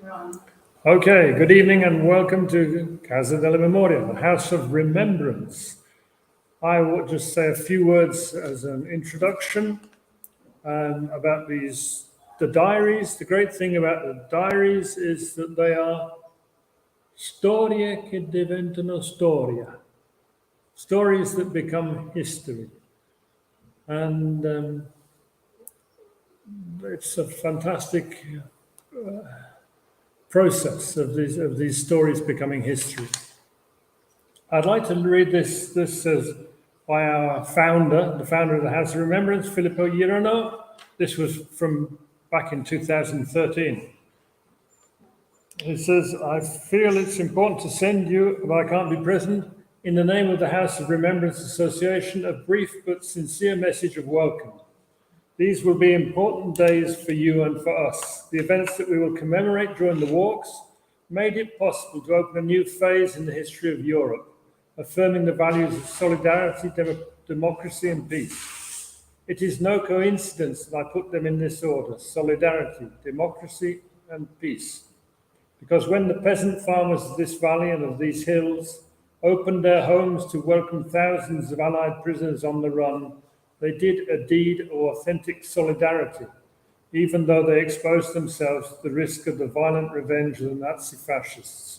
Okay, good evening and welcome to Casa della Memoria, the House of Remembrance. I will just say a few words as an introduction about the diaries. The great thing about the diaries is that they are storie che diventano storia, stories that become history. And it's a fantastic process of these stories becoming history. I'd like to read this. This is by our founder, the founder of the House of Remembrance, Filippo Urano. This was from back in 2013. He says, I feel it's important to send you, but I can't be present, in the name of the House of Remembrance Association, a brief but sincere message of welcome. These will be important days for you and for us. The events that we will commemorate during the walks made it possible to open a new phase in the history of Europe, affirming the values of solidarity, democracy, and peace. It is no coincidence that I put them in this order: solidarity, democracy, and peace. Because when the peasant farmers of this valley and of these hills opened their homes to welcome thousands of Allied prisoners on the run, they did a deed of authentic solidarity, even though they exposed themselves to the risk of the violent revenge of the Nazi fascists.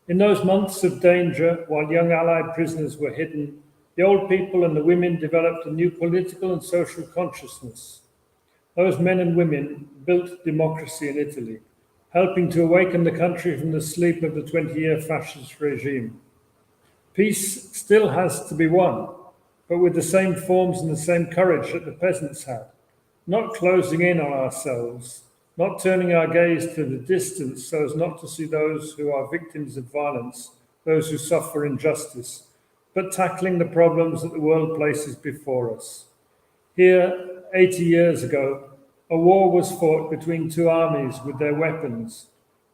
In those months of danger, while young Allied prisoners were hidden, the old people and the women developed a new political and social consciousness. Those men and women built democracy in Italy, helping to awaken the country from the sleep of the 20-year fascist regime. Peace still has to be won, but with the same forms and the same courage that the peasants had, not closing in on ourselves, not turning our gaze to the distance so as not to see those who are victims of violence, those who suffer injustice, but tackling the problems that the world places before us. Here, 80 years ago, a war was fought between two armies with their weapons,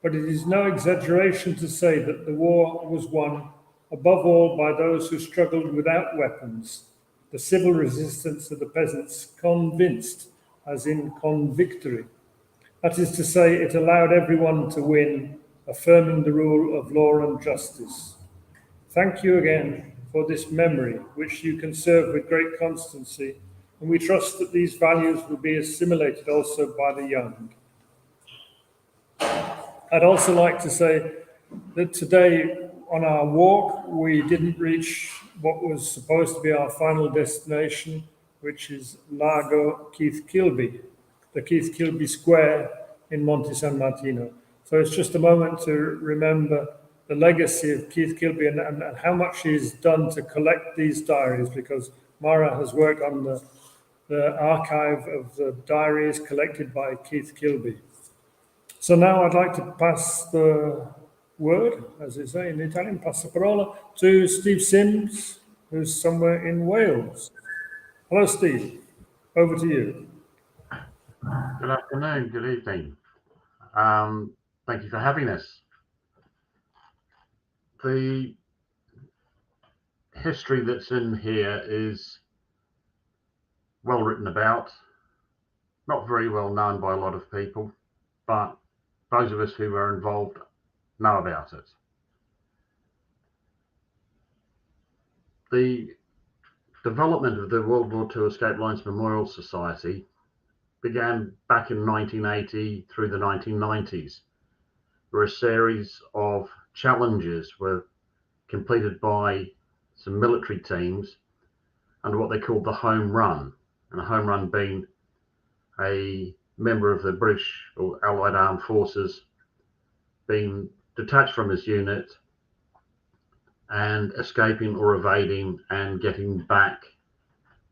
but it is no exaggeration to say that the war was won above all by those who struggled without weapons, the civil resistance of the peasants, convinced, as in convictory. That is to say, it allowed everyone to win, affirming the rule of law and justice. Thank you again for this memory, which you conserve with great constancy, and we trust that these values will be assimilated also by the young. I'd also like to say that today on our walk, we didn't reach what was supposed to be our final destination, which is Lago Keith Kilby, the Keith Kilby Square in Monte San Martino. So it's just a moment to remember the legacy of Keith Kilby and how much he's done to collect these diaries, because Mara has worked on the archive of the diaries collected by Keith Kilby. So now I'd like to pass the word, as they say in Italian, passa parola, to Steve Sims, who's somewhere in Wales. Hello, Steve. Over to you. Good afternoon, good evening. Thank you for having us. The history that's in here is well written about, not very well known by a lot of people, but those of us who were involved know about it. The development of the World War II Escape Lines Memorial Society began back in 1980 through the 1990s, where a series of challenges were completed by some military teams under what they called the home run, and a home run being a member of the British or Allied Armed Forces being detached from his unit and escaping or evading and getting back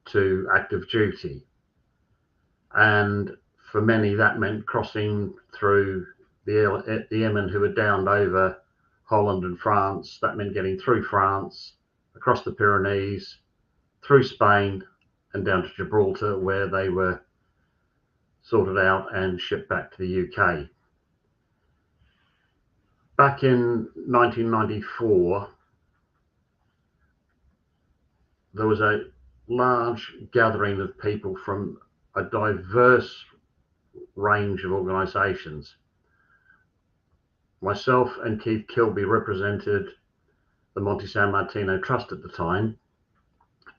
to active duty. And for many, that meant crossing through the airmen who were downed over Holland and France. That meant getting through France, across the Pyrenees, through Spain, and down to Gibraltar, where they were sorted out and shipped back to the UK. Back in 1994, there was a large gathering of people from a diverse range of organisations. myself and Keith Kilby represented the Monte San Martino Trust at the time,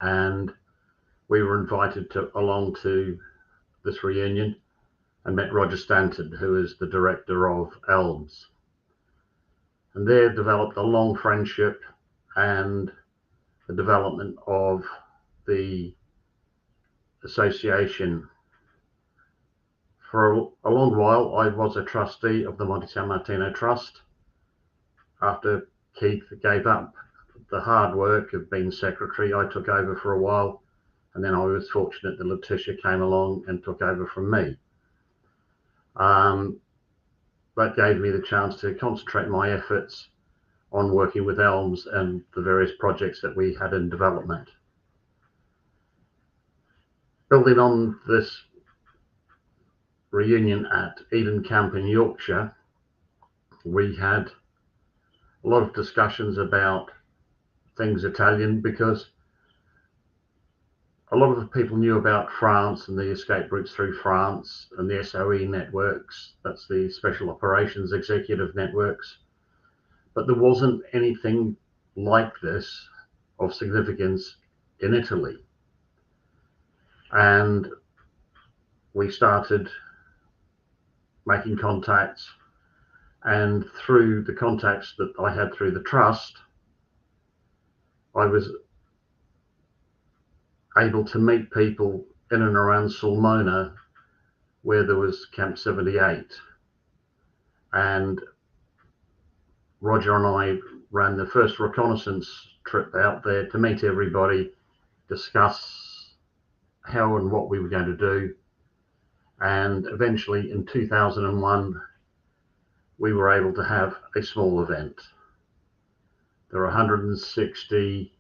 and we were invited along to this reunion and met Roger Stanton, who is the director of Elms. And there developed a long friendship and the development of the association. For a long while, I was a trustee of the Monte San Martino Trust. After Keith gave up the hard work of being secretary, I took over for a while, and then I was fortunate that Letitia came along and took over from me. That gave me the chance to concentrate my efforts on working with Elms and the various projects that we had in development. Building on this reunion at Eden Camp in Yorkshire, we had a lot of discussions about things Italian, because a lot of the people knew about France and the escape routes through France and the SOE networks, that's the Special Operations Executive Networks, but there wasn't anything like this of significance in Italy. And we started making contacts, and through the contacts that I had through the trust, I was able to meet people in and around Sulmona, where there was Camp 78. And Roger and I ran the first reconnaissance trip out there to meet everybody, discuss how and what we were going to do. And eventually in 2001, we were able to have a small event. There were 160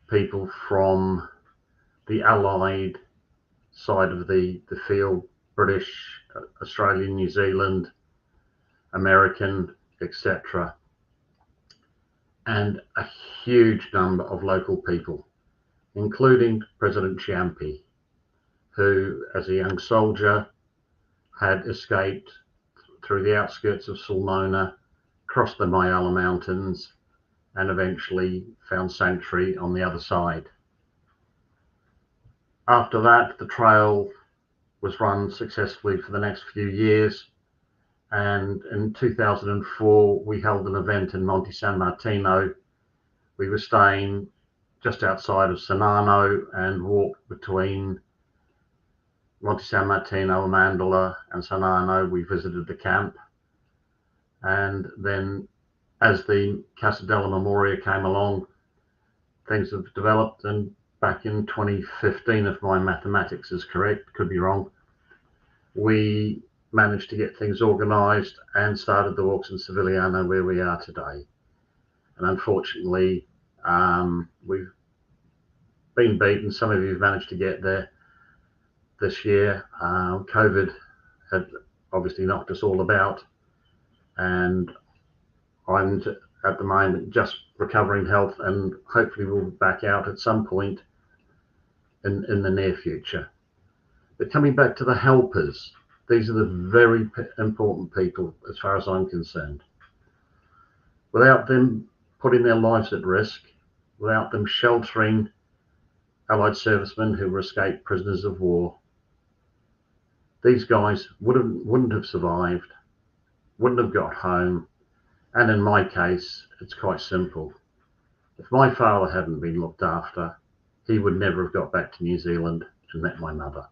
people from the Allied side of the field, British, Australian, New Zealand, American, etc. And a huge number of local people, including President Ciampi, who as a young soldier had escaped through the outskirts of Sulmona, crossed the Mayala Mountains, and eventually found sanctuary on the other side. After that, the trail was run successfully for the next few years, and in 2004 we held an event in Monte San Martino. We were staying just outside of Sarnano and walked between Monte San Martino, Mandorla and Sarnano. We visited the camp, and then as the Casa della Memoria came along, things have developed, and back in 2015, if my mathematics is correct, could be wrong, we managed to get things organized and started the walks in Servigliano, where we are today. And unfortunately, we've been beaten. Some of you have managed to get there this year. COVID had obviously knocked us all about, and I'm at the moment just recovering health, and hopefully we'll be back out at some point in the near future. But coming back to the helpers, these are the very important people as far as I'm concerned. Without them putting their lives at risk, without them sheltering Allied servicemen who were escaped prisoners of war, these guys wouldn't have survived, wouldn't have got home. And in my case, it's quite simple. If my father hadn't been looked after, he would never have got back to New Zealand and met my mother.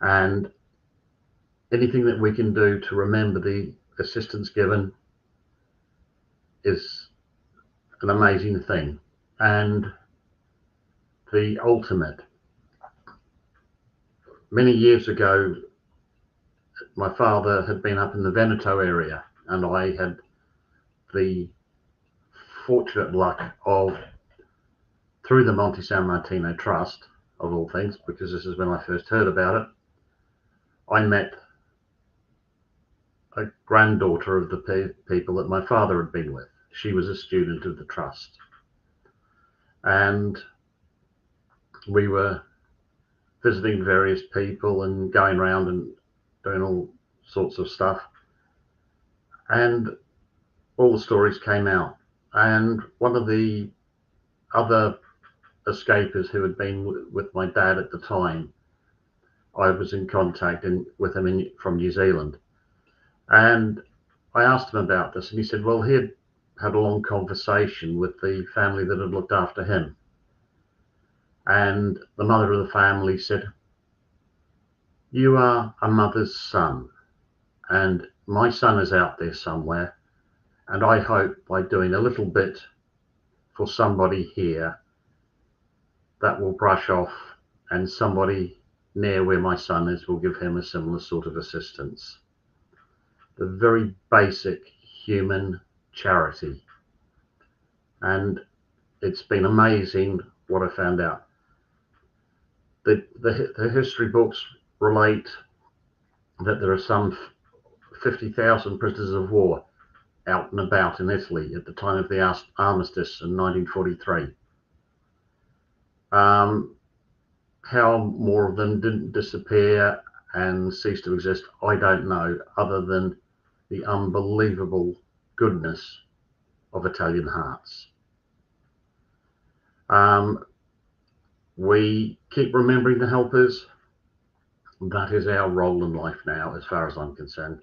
And anything that we can do to remember the assistance given is an amazing thing. And the ultimate, many years ago, my father had been up in the Veneto area, and I had the fortunate luck of, through the Monte San Martino Trust, of all things, because this is when I first heard about it, I met a granddaughter of the people that my father had been with. She was a student of the trust. And we were visiting various people and going around and doing all sorts of stuff. and all the stories came out. And one of the other escapers who had been with my dad at the time, I was in contact with him from New Zealand. And I asked him about this, and he said, well, he had a long conversation with the family that had looked after him. And the mother of the family said, you are a mother's son, and my son is out there somewhere. And I hope by doing a little bit for somebody here, that will brush off, and somebody near where my son is will give him a similar sort of assistance. The very basic human charity. And it's been amazing what I found out. The history books relate that there are some 50,000 prisoners of war out and about in Italy at the time of the armistice in 1943. How more of them didn't disappear and cease to exist, I don't know, other than the unbelievable goodness of Italian hearts. We keep remembering the helpers. That is our role in life now, as far as I'm concerned.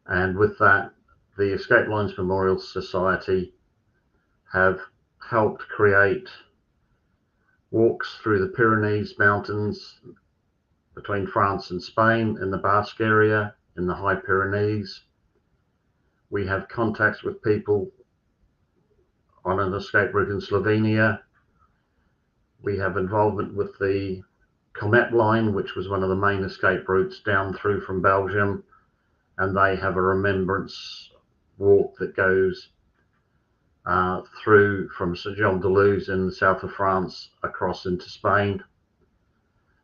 And with that, the Escape Lines Memorial Society have helped create walks through the Pyrenees Mountains between France and Spain, in the Basque area, in the High Pyrenees. We have contacts with people on an escape route in Slovenia. We have involvement with the Comet line, which was one of the main escape routes down through from Belgium, and they have a remembrance walk that goes through from St Jean de Luz in the south of France across into Spain.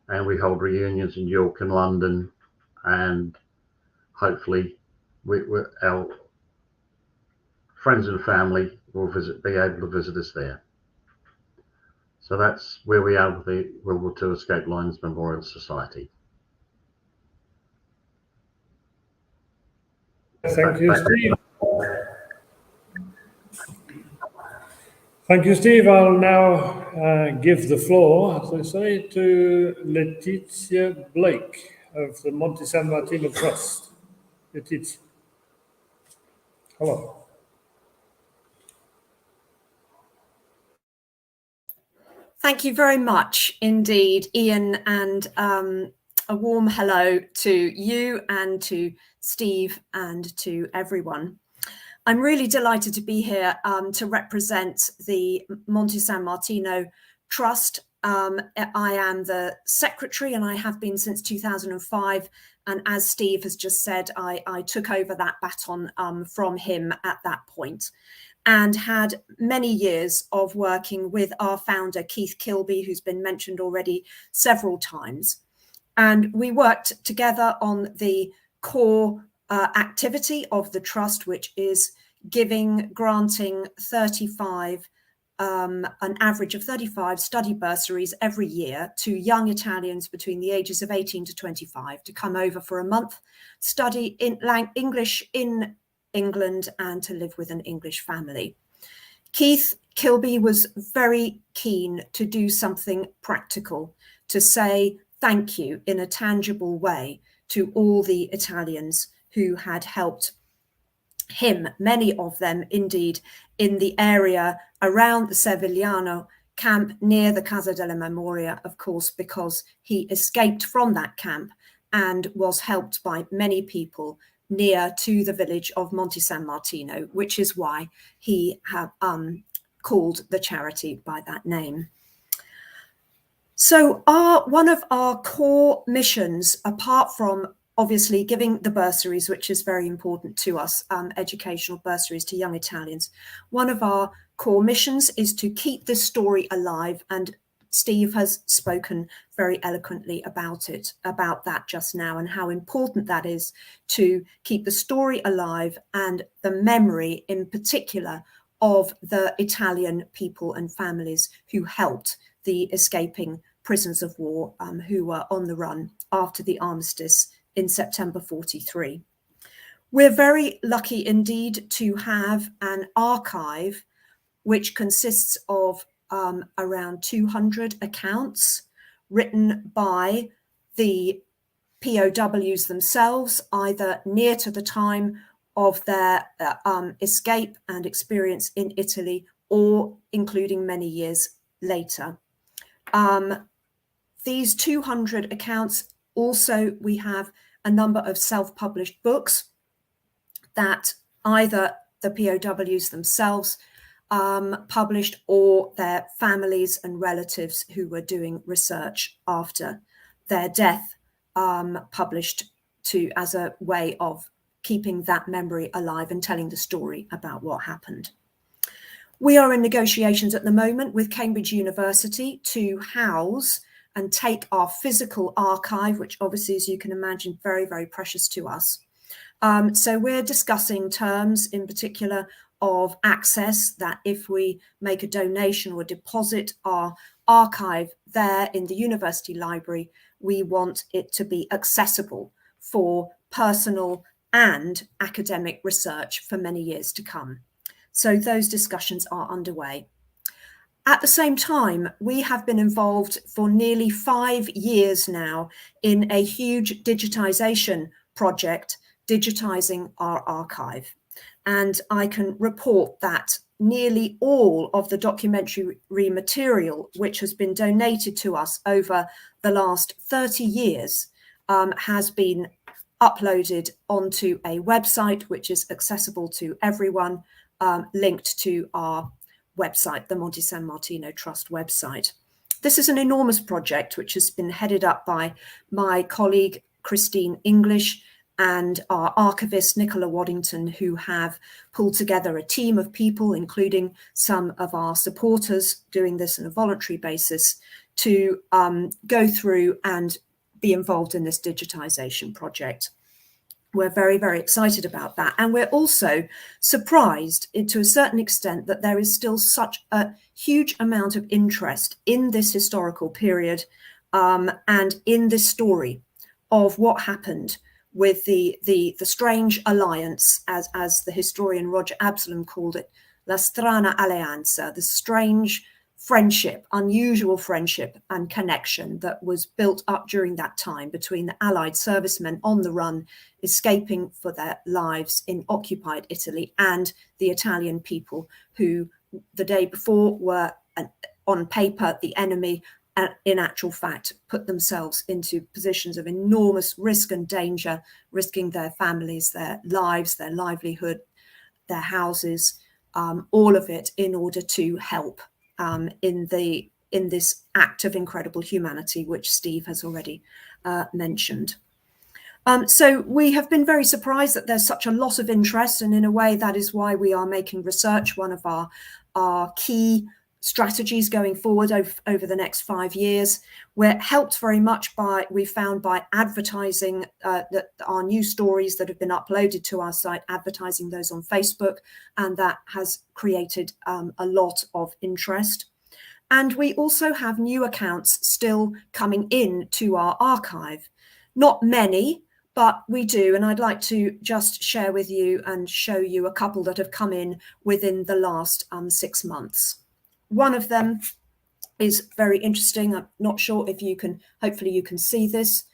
And we hold reunions in York and London, and hopefully our friends and family will be able to visit us there. So that's where we are with the World War II Escape Lines Memorial Society. Thank you, Steve. Thank you, Steve. I'll now give the floor, as I say, to Letitia Blake of the Monte San Martino Trust. Letitia. Hello. Thank you very much indeed, Ian, and a warm hello to you and to Steve and to everyone. I'm really delighted to be here to represent the Monte San Martino Trust. I am the secretary, and I have been since 2005. And as Steve has just said, I took over that baton from him at that point, and had many years of working with our founder, Keith Kilby, who's been mentioned already several times. And we worked together on the core activity of the trust, which is granting 35, an average of 35 study bursaries every year to young Italians between the ages of 18 to 25 to come over for a month, study in English in England, and to live with an English family. Keith Kilby was very keen to do something practical, to say thank you in a tangible way to all the Italians who had helped him, many of them indeed in the area around the Servigliano camp near the Casa della Memoria, of course, because he escaped from that camp and was helped by many people near to the village of Monte San Martino, which is why he called the charity by that name. So one of our core missions, apart from obviously giving the bursaries, which is very important to us, educational bursaries to young Italians, one of our core missions is to keep this story alive, and Steve has spoken very eloquently about that just now, and how important that is to keep the story alive and the memory in particular of the Italian people and families who helped the escaping prisoners of war who were on the run after the armistice in September 43. We're very lucky indeed to have an archive which consists of around 200 accounts written by the POWs themselves, either near to the time of their escape and experience in Italy, or including many years later. These 200 accounts, also we have a number of self-published books that either the POWs themselves published, or their families and relatives who were doing research after their death published as a way of keeping that memory alive and telling the story about what happened. We are in negotiations at the moment with Cambridge University to house and take our physical archive, which obviously, as you can imagine, very, very precious to us. So we're discussing terms in particular of access, that if we make a donation or deposit our archive there in the university library, we want it to be accessible for personal and academic research for many years to come. So those discussions are underway. At the same time, we have been involved for nearly 5 years now in a huge digitization project, digitizing our archive. And I can report that nearly all of the documentary material which has been donated to us over the last 30 years has been uploaded onto a website which is accessible to everyone, linked to our website, the Monte San Martino Trust website. This is an enormous project which has been headed up by my colleague Christine English and our archivist Nicola Waddington, who have pulled together a team of people, including some of our supporters doing this on a voluntary basis, to go through and be involved in this digitization project. We're very, very excited about that. And we're also surprised to a certain extent that there is still such a huge amount of interest in this historical period and in this story of what happened with the strange alliance, as the historian Roger Absalom called it, la strana alleanza, the strange friendship, unusual friendship and connection that was built up during that time between the Allied servicemen on the run, escaping for their lives in occupied Italy, and the Italian people who the day before were on paper the enemy, and in actual fact put themselves into positions of enormous risk and danger, risking their families, their lives, their livelihood, their houses, all of it in order to help in this act of incredible humanity, which Steve has already mentioned. So we have been very surprised that there's such a lot of interest, and in a way that is why we are making research one of our key strategies going forward over the next 5 years. We're helped very much by, we found, by advertising our new stories that have been uploaded to our site, advertising those on Facebook, and that has created a lot of interest. And we also have new accounts still coming in to our archive. Not many, but we do, and I'd like to just share with you and show you a couple that have come in within the last 6 months. One of them is very interesting. I'm not sure if you can, hopefully you can see this.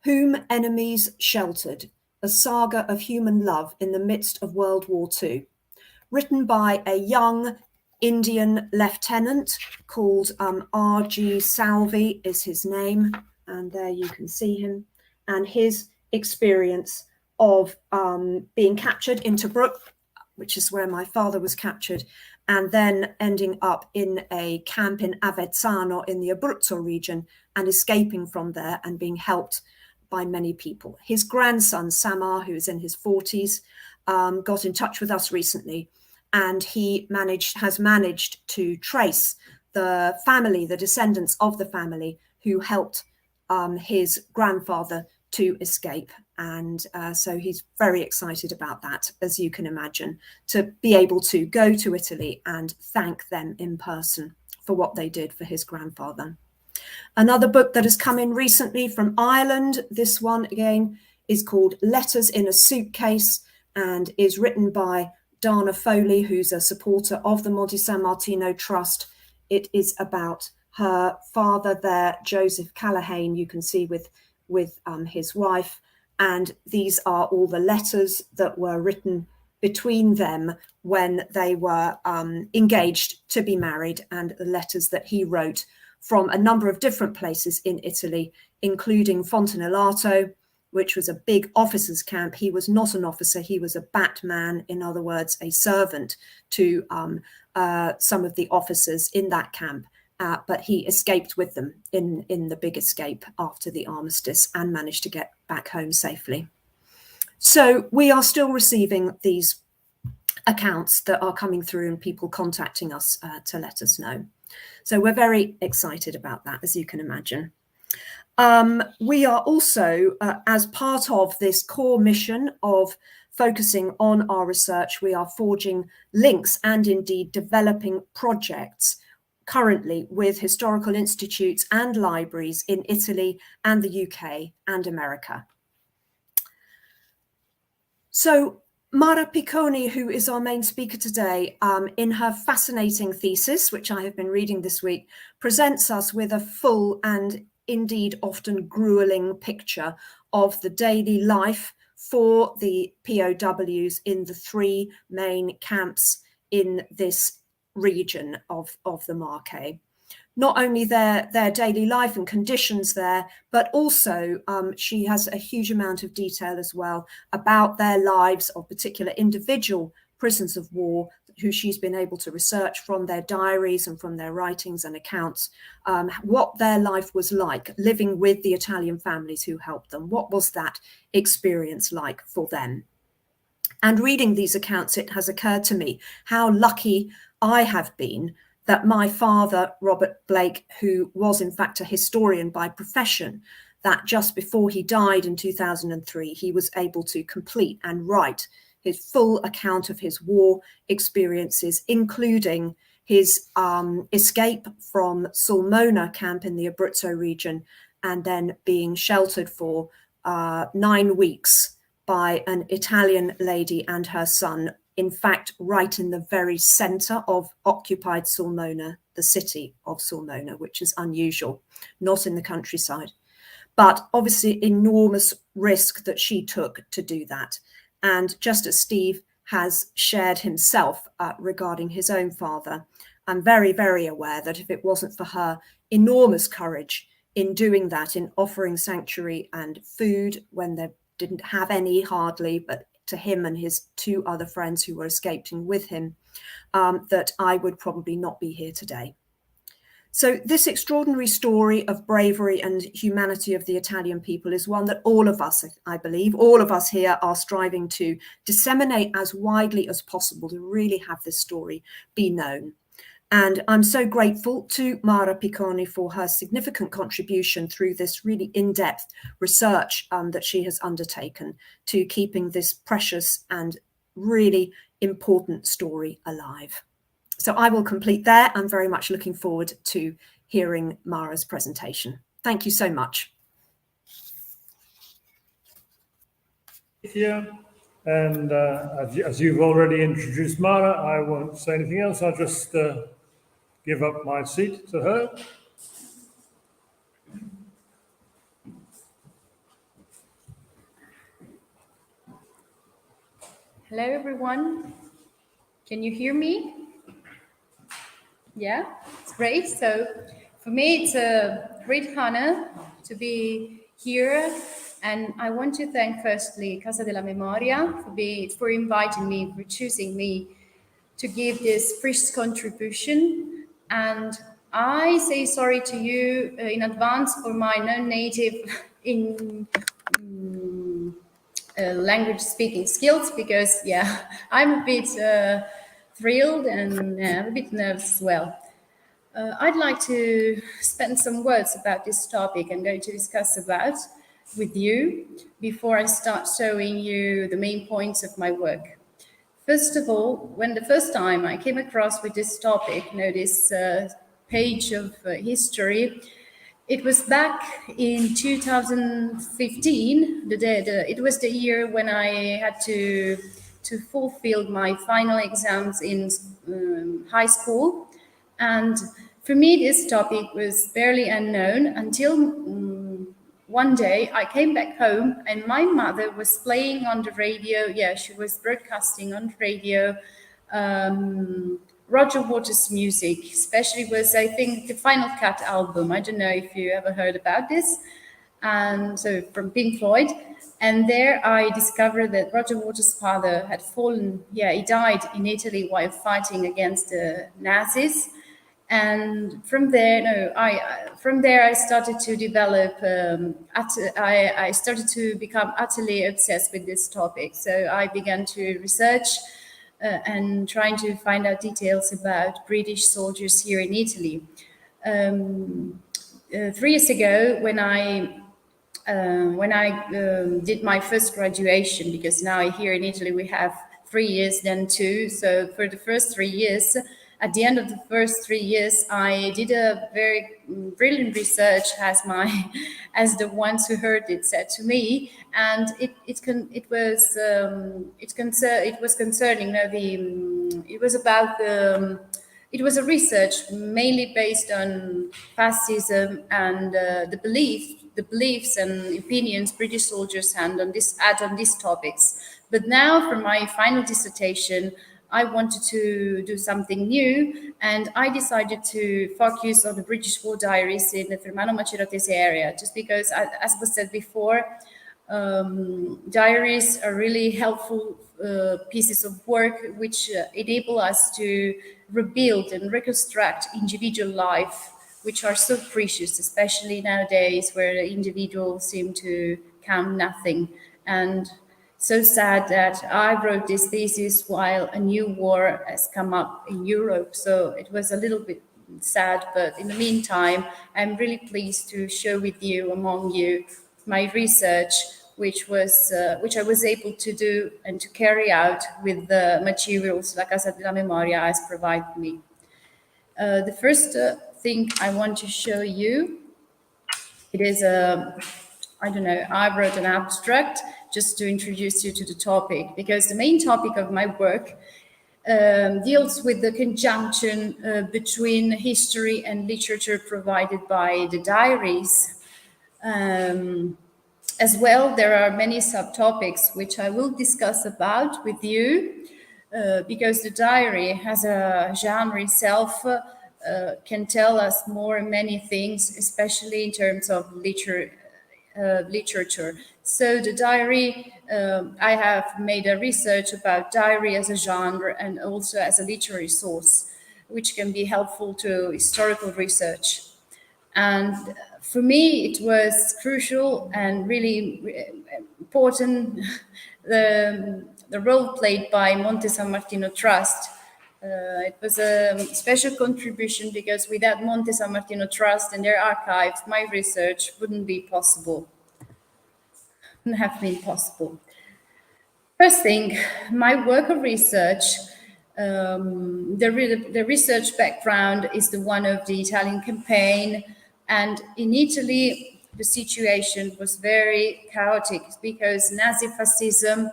Whom Enemies Sheltered, a saga of human love in the midst of World War II. Written by a young Indian lieutenant called R.G. Salvi is his name. And there you can see him. And his experience of being captured in Tobruk, which is where my father was captured, and then ending up in a camp in Avezzano in the Abruzzo region and escaping from there and being helped by many people. His grandson, Samar, who is in his 40s, got in touch with us recently, and he has managed to trace the family, the descendants of the family who helped his grandfather to escape. And so he's very excited about that, as you can imagine, to be able to go to Italy and thank them in person for what they did for his grandfather. Another book that has come in recently from Ireland, this one again is called Letters in a Suitcase, and is written by Dana Foley, who's a supporter of the Monte San Martino Trust. It is about her father there, Joseph Callahane, you can see with his wife. And these are all the letters that were written between them when they were engaged to be married, and the letters that he wrote from a number of different places in Italy, including Fontanallato, which was a big officers' camp. He was not an officer, he was a batman, in other words, a servant to some of the officers in that camp. But he escaped with them in the big escape after the armistice and managed to get back home safely. So we are still receiving these accounts that are coming through and people contacting us to let us know. So we're very excited about that, as you can imagine. We are also, as part of this core mission of focusing on our research, we are forging links and indeed developing projects currently with historical institutes and libraries in Italy and the UK and America. So Mara Piconi, who is our main speaker today, in her fascinating thesis, which I have been reading this week, presents us with a full and indeed often grueling picture of the daily life for the POWs in the three main camps in this region of the Marche. Not only their daily life and conditions there, but also she has a huge amount of detail as well about their lives of particular individual prisoners of war who she's been able to research from their diaries and from their writings and accounts, what their life was like living with the Italian families who helped them. What was that experience like for them? And reading these accounts, it has occurred to me how lucky I have been that my father, Robert Blake, who was in fact a historian by profession, that just before he died in 2003, he was able to complete and write his full account of his war experiences, including his escape from Sulmona camp in the Abruzzo region, and then being sheltered for 9 weeks by an Italian lady and her son, in fact, right in the very center of occupied Sulmona, the city of Sulmona, which is unusual, not in the countryside. But obviously enormous risk that she took to do that. And just as Steve has shared himself regarding his own father, I'm very, very aware that if it wasn't for her enormous courage in doing that, in offering sanctuary and food when they didn't have any hardly, but to him and his 2 other friends who were escaping with him, that I would probably not be here today. So this extraordinary story of bravery and humanity of the Italian people is one that all of us, I believe, all of us here are striving to disseminate as widely as possible to really have this story be known. And I'm so grateful to Mara Piconi for her significant contribution through this really in-depth research that she has undertaken to keeping this precious and really important story alive. So I will complete there. I'm very much looking forward to hearing Mara's presentation. Thank you so much. Letitia, and as you've already introduced Mara, I won't say anything else. I'll just give up my seat to her. Hello, everyone. Can you hear me? Yeah, it's great. So for me, it's a great honor to be here. And I want to thank firstly Casa della Memoria for inviting me, for choosing me to give this first contribution. And I say sorry to you in advance for my non-native language speaking skills, because I'm a bit thrilled and a bit nervous as well. I'd like to spend some words about this topic I'm going to discuss about with you before I start showing you the main points of my work. First of all, when the first time I came across with this topic, this page of history, it was back in 2015. It was the year when I had to to fulfill my final exams in high school. And for me, this topic was barely unknown until one day I came back home and my mother was playing on the radio. Yeah, she was broadcasting on the radio Roger Waters' music, especially was, I think, the Final Cut album. I don't know if you ever heard about this. And so from Pink Floyd. And there I discovered that Roger Waters' father had fallen, he died in Italy while fighting against the Nazis. And from there, I started to develop. I started to become utterly obsessed with this topic. So I began to research and trying to find out details about British soldiers here in Italy. 3 years ago, when I did my first graduation, because now here in Italy we have 3 years, then 2. So for the first 3 years, at the end of the first 3 years, I did a very brilliant research, as the ones who heard it said to me, and it was a research mainly based on fascism and the beliefs and opinions British soldiers had on these topics. But now, for my final dissertation, I wanted to do something new, and I decided to focus on the British war diaries in the fermano-maceratese area, just because, as was said before, diaries are really helpful pieces of work which enable us to rebuild and reconstruct individual life, which are so precious, especially nowadays where the individual seem to count nothing. And so sad that I wrote this thesis while a new war has come up in Europe. So it was a little bit sad, but in the meantime, I'm really pleased to share with you, among you, my research, which I was able to do and to carry out with the materials La Casa, della Memoria has provided me. The first thing I want to show you, it is I wrote an abstract just to introduce you to the topic, because the main topic of my work deals with the conjunction between history and literature provided by the diaries. As well, there are many subtopics which I will discuss about with you, because the diary as a genre itself can tell us many things, especially in terms of literature. So the diary, I have made a research about diary as a genre and also as a literary source, which can be helpful to historical research. And for me, it was crucial and really important, the role played by Monte Martino Trust. It was a special contribution, because without Monte Martino Trust and their archives, my research wouldn't have been possible. First thing, my work of research, the research background is the one of the Italian campaign. And in Italy, the situation was very chaotic, because Nazi fascism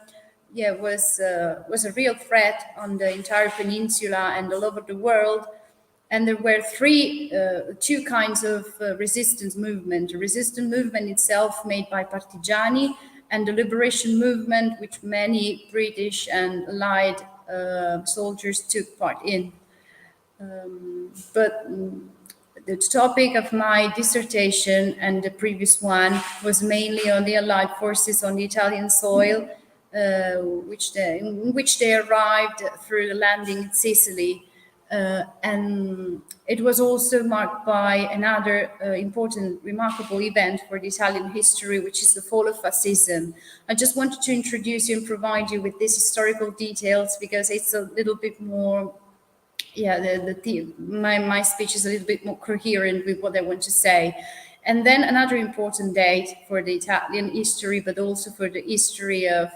was a real threat on the entire peninsula and all over the world. And there were two kinds of resistance movement. The resistance movement itself made by partigiani, and the liberation movement, which many British and Allied soldiers took part in. But the topic of my dissertation and the previous one was mainly on the Allied forces on the Italian soil, in which they arrived through the landing in Sicily. And it was also marked by another important, remarkable event for the Italian history, which is the fall of fascism. I just wanted to introduce you and provide you with these historical details, because it's a little bit more, my speech is a little bit more coherent with what I want to say. And then another important date for the Italian history, but also for the history of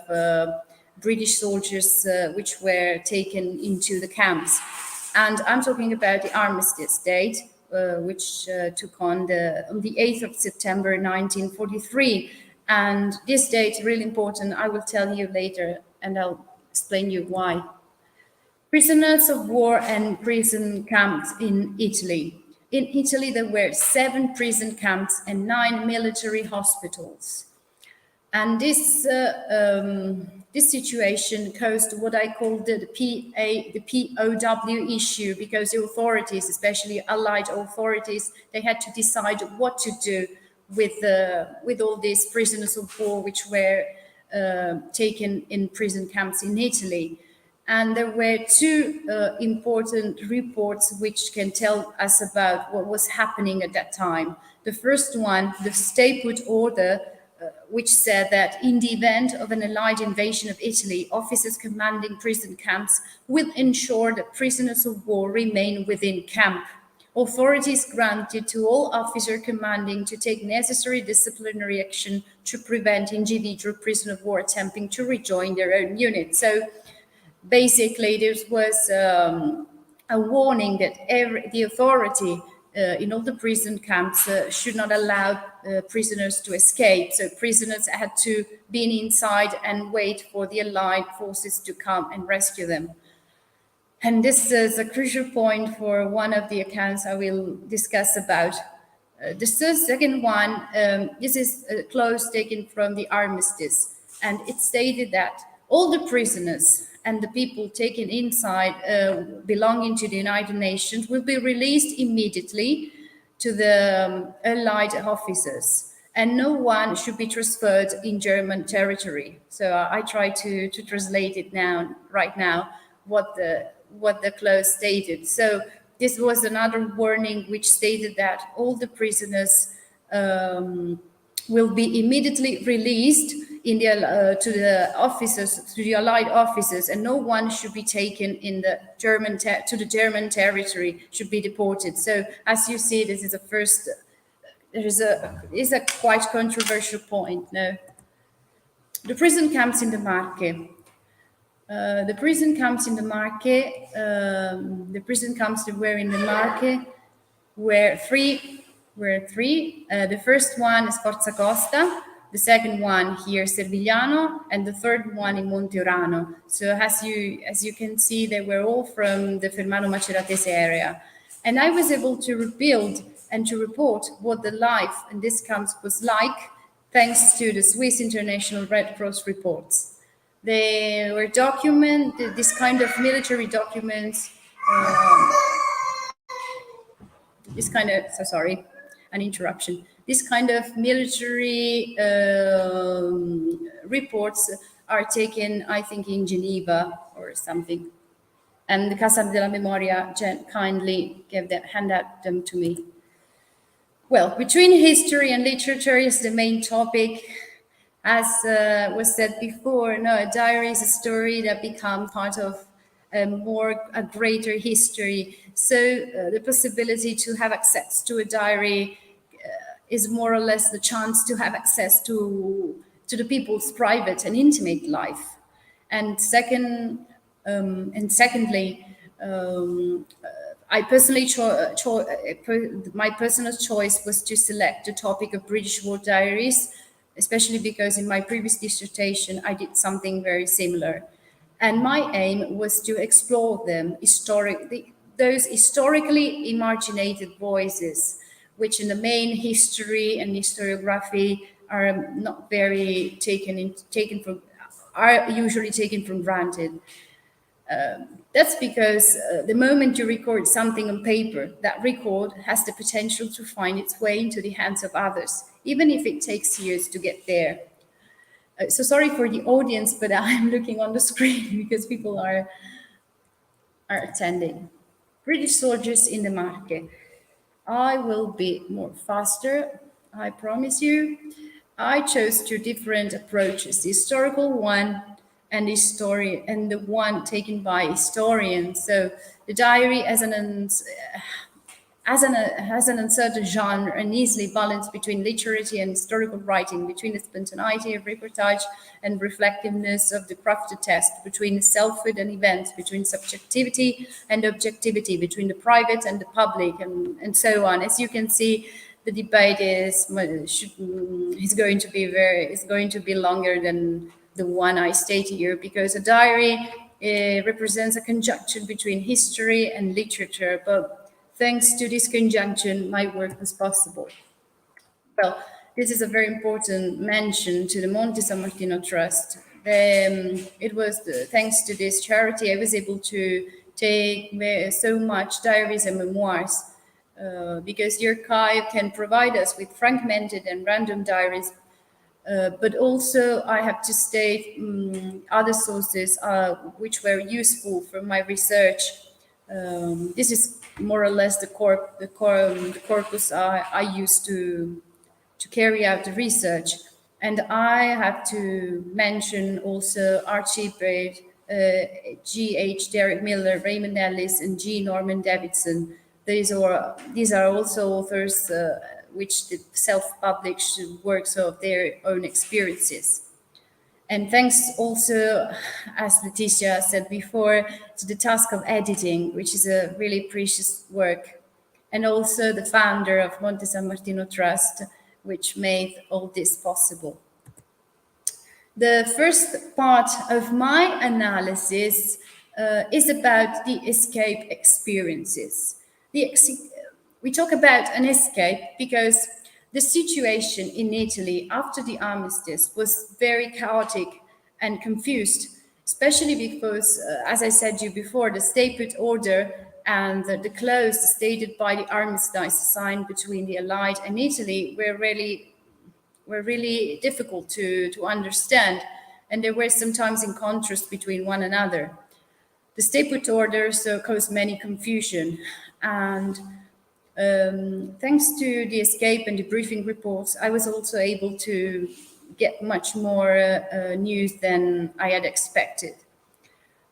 British soldiers which were taken into the camps. And I'm talking about the armistice date, which took on the 8th of September 1943. And this date is really important. I will tell you later, and I'll explain you why. Prisoners of war and prison camps in Italy. In Italy, there were 7 prison camps and 9 military hospitals. And this situation caused what I called the POW issue, because the authorities, especially Allied authorities, they had to decide what to do with all these prisoners of war which were taken in prison camps in Italy. And there were 2 important reports which can tell us about what was happening at that time. The first one, the stay put order, which said that in the event of an Allied invasion of Italy, officers commanding prison camps will ensure that prisoners of war remain within camp. Authorities granted to all officers commanding to take necessary disciplinary action to prevent individual prisoners of war attempting to rejoin their own unit. So basically, this was a warning that the authority in all the prison camps should not allow prisoners to escape. So prisoners had to be inside and wait for the Allied forces to come and rescue them. And this is a crucial point for one of the accounts I will discuss about. The second one, this is a clause taken from the armistice, and it stated that all the prisoners and the people taken inside belonging to the United Nations will be released immediately to the Allied officers, and no one should be transferred in German territory. So I try to translate it right now, what the clause stated. So this was another warning which stated that all the prisoners will be immediately released to the officers, to the Allied officers, and no one should be taken in the to the German territory, should be deported. So as you see, this is a first. Is a quite controversial point. No, the prison camps in the Marche. The prison camps in the Marche. The prison camps that were in the Marche were three. The first one is Sforzacosta, the second one here Servigliano, and the third one in Monte Urano. So as you can see, they were all from the fermano-maceratese area. And I was able to rebuild and to report what the life in this camps was like, thanks to the Swiss International Red Cross reports. They were documented, this kind of military documents, an interruption. This kind of military reports are taken, I think, in Geneva or something. And the Casa, della Memoria kindly handed them to me. Well, between history and literature is the main topic. As was said before, a diary is a story that becomes part of a greater history. So the possibility to have access to a diary is more or less the chance to have access to the people's private and intimate life. And secondly, I personally my personal choice was to select the topic of British war diaries, especially because in my previous dissertation I did something very similar. And my aim was to explore those historically marginated voices, which in the main history and historiography are not very are usually taken for granted. That's because the moment you record something on paper, that record has the potential to find its way into the hands of others, even if it takes years to get there. So sorry for the audience, but I'm looking on the screen because people are attending. British soldiers in the Marche. I will be more faster, I promise you. I chose 2 different approaches, the historical one and the one taken by historians. So the diary has an uncertain genre and easily balanced between literary and historical writing, between the spontaneity of reportage and reflectiveness of the crafted text, between selfhood and events, between subjectivity and objectivity, between the private and the public, and so on. As you can see, the debate is going to be longer than the one I state here, because a diary represents a conjunction between history and literature, but thanks to this conjunction, my work was possible. Well, this is a very important mention to the Monte San Martino Trust. It was thanks to this charity I was able to take so much diaries and memoirs, because the archive can provide us with fragmented and random diaries, but also I have to state other sources which were useful for my research. This is more or less the corpus I used to carry out the research. And I have to mention also Archibald G.H. Derek Miller, Raymond Ellis, and G. Norman Davidson. These are also authors which did self-published works of their own experiences. And thanks also, as Letitia said before, to the task of editing, which is a really precious work, and also the founder of Monte San Martino Trust, which made all this possible. The first part of my analysis is about the escape experiences. We talk about an escape because the situation in Italy after the armistice was very chaotic and confused, especially because, as I said to you before, the stay-put order and the clause stated by the armistice signed between the Allied and Italy were really difficult to understand, and they were sometimes in contrast between one another. The stay-put order caused many confusion, and thanks to the escape and debriefing reports, I was also able to get much more news than I had expected.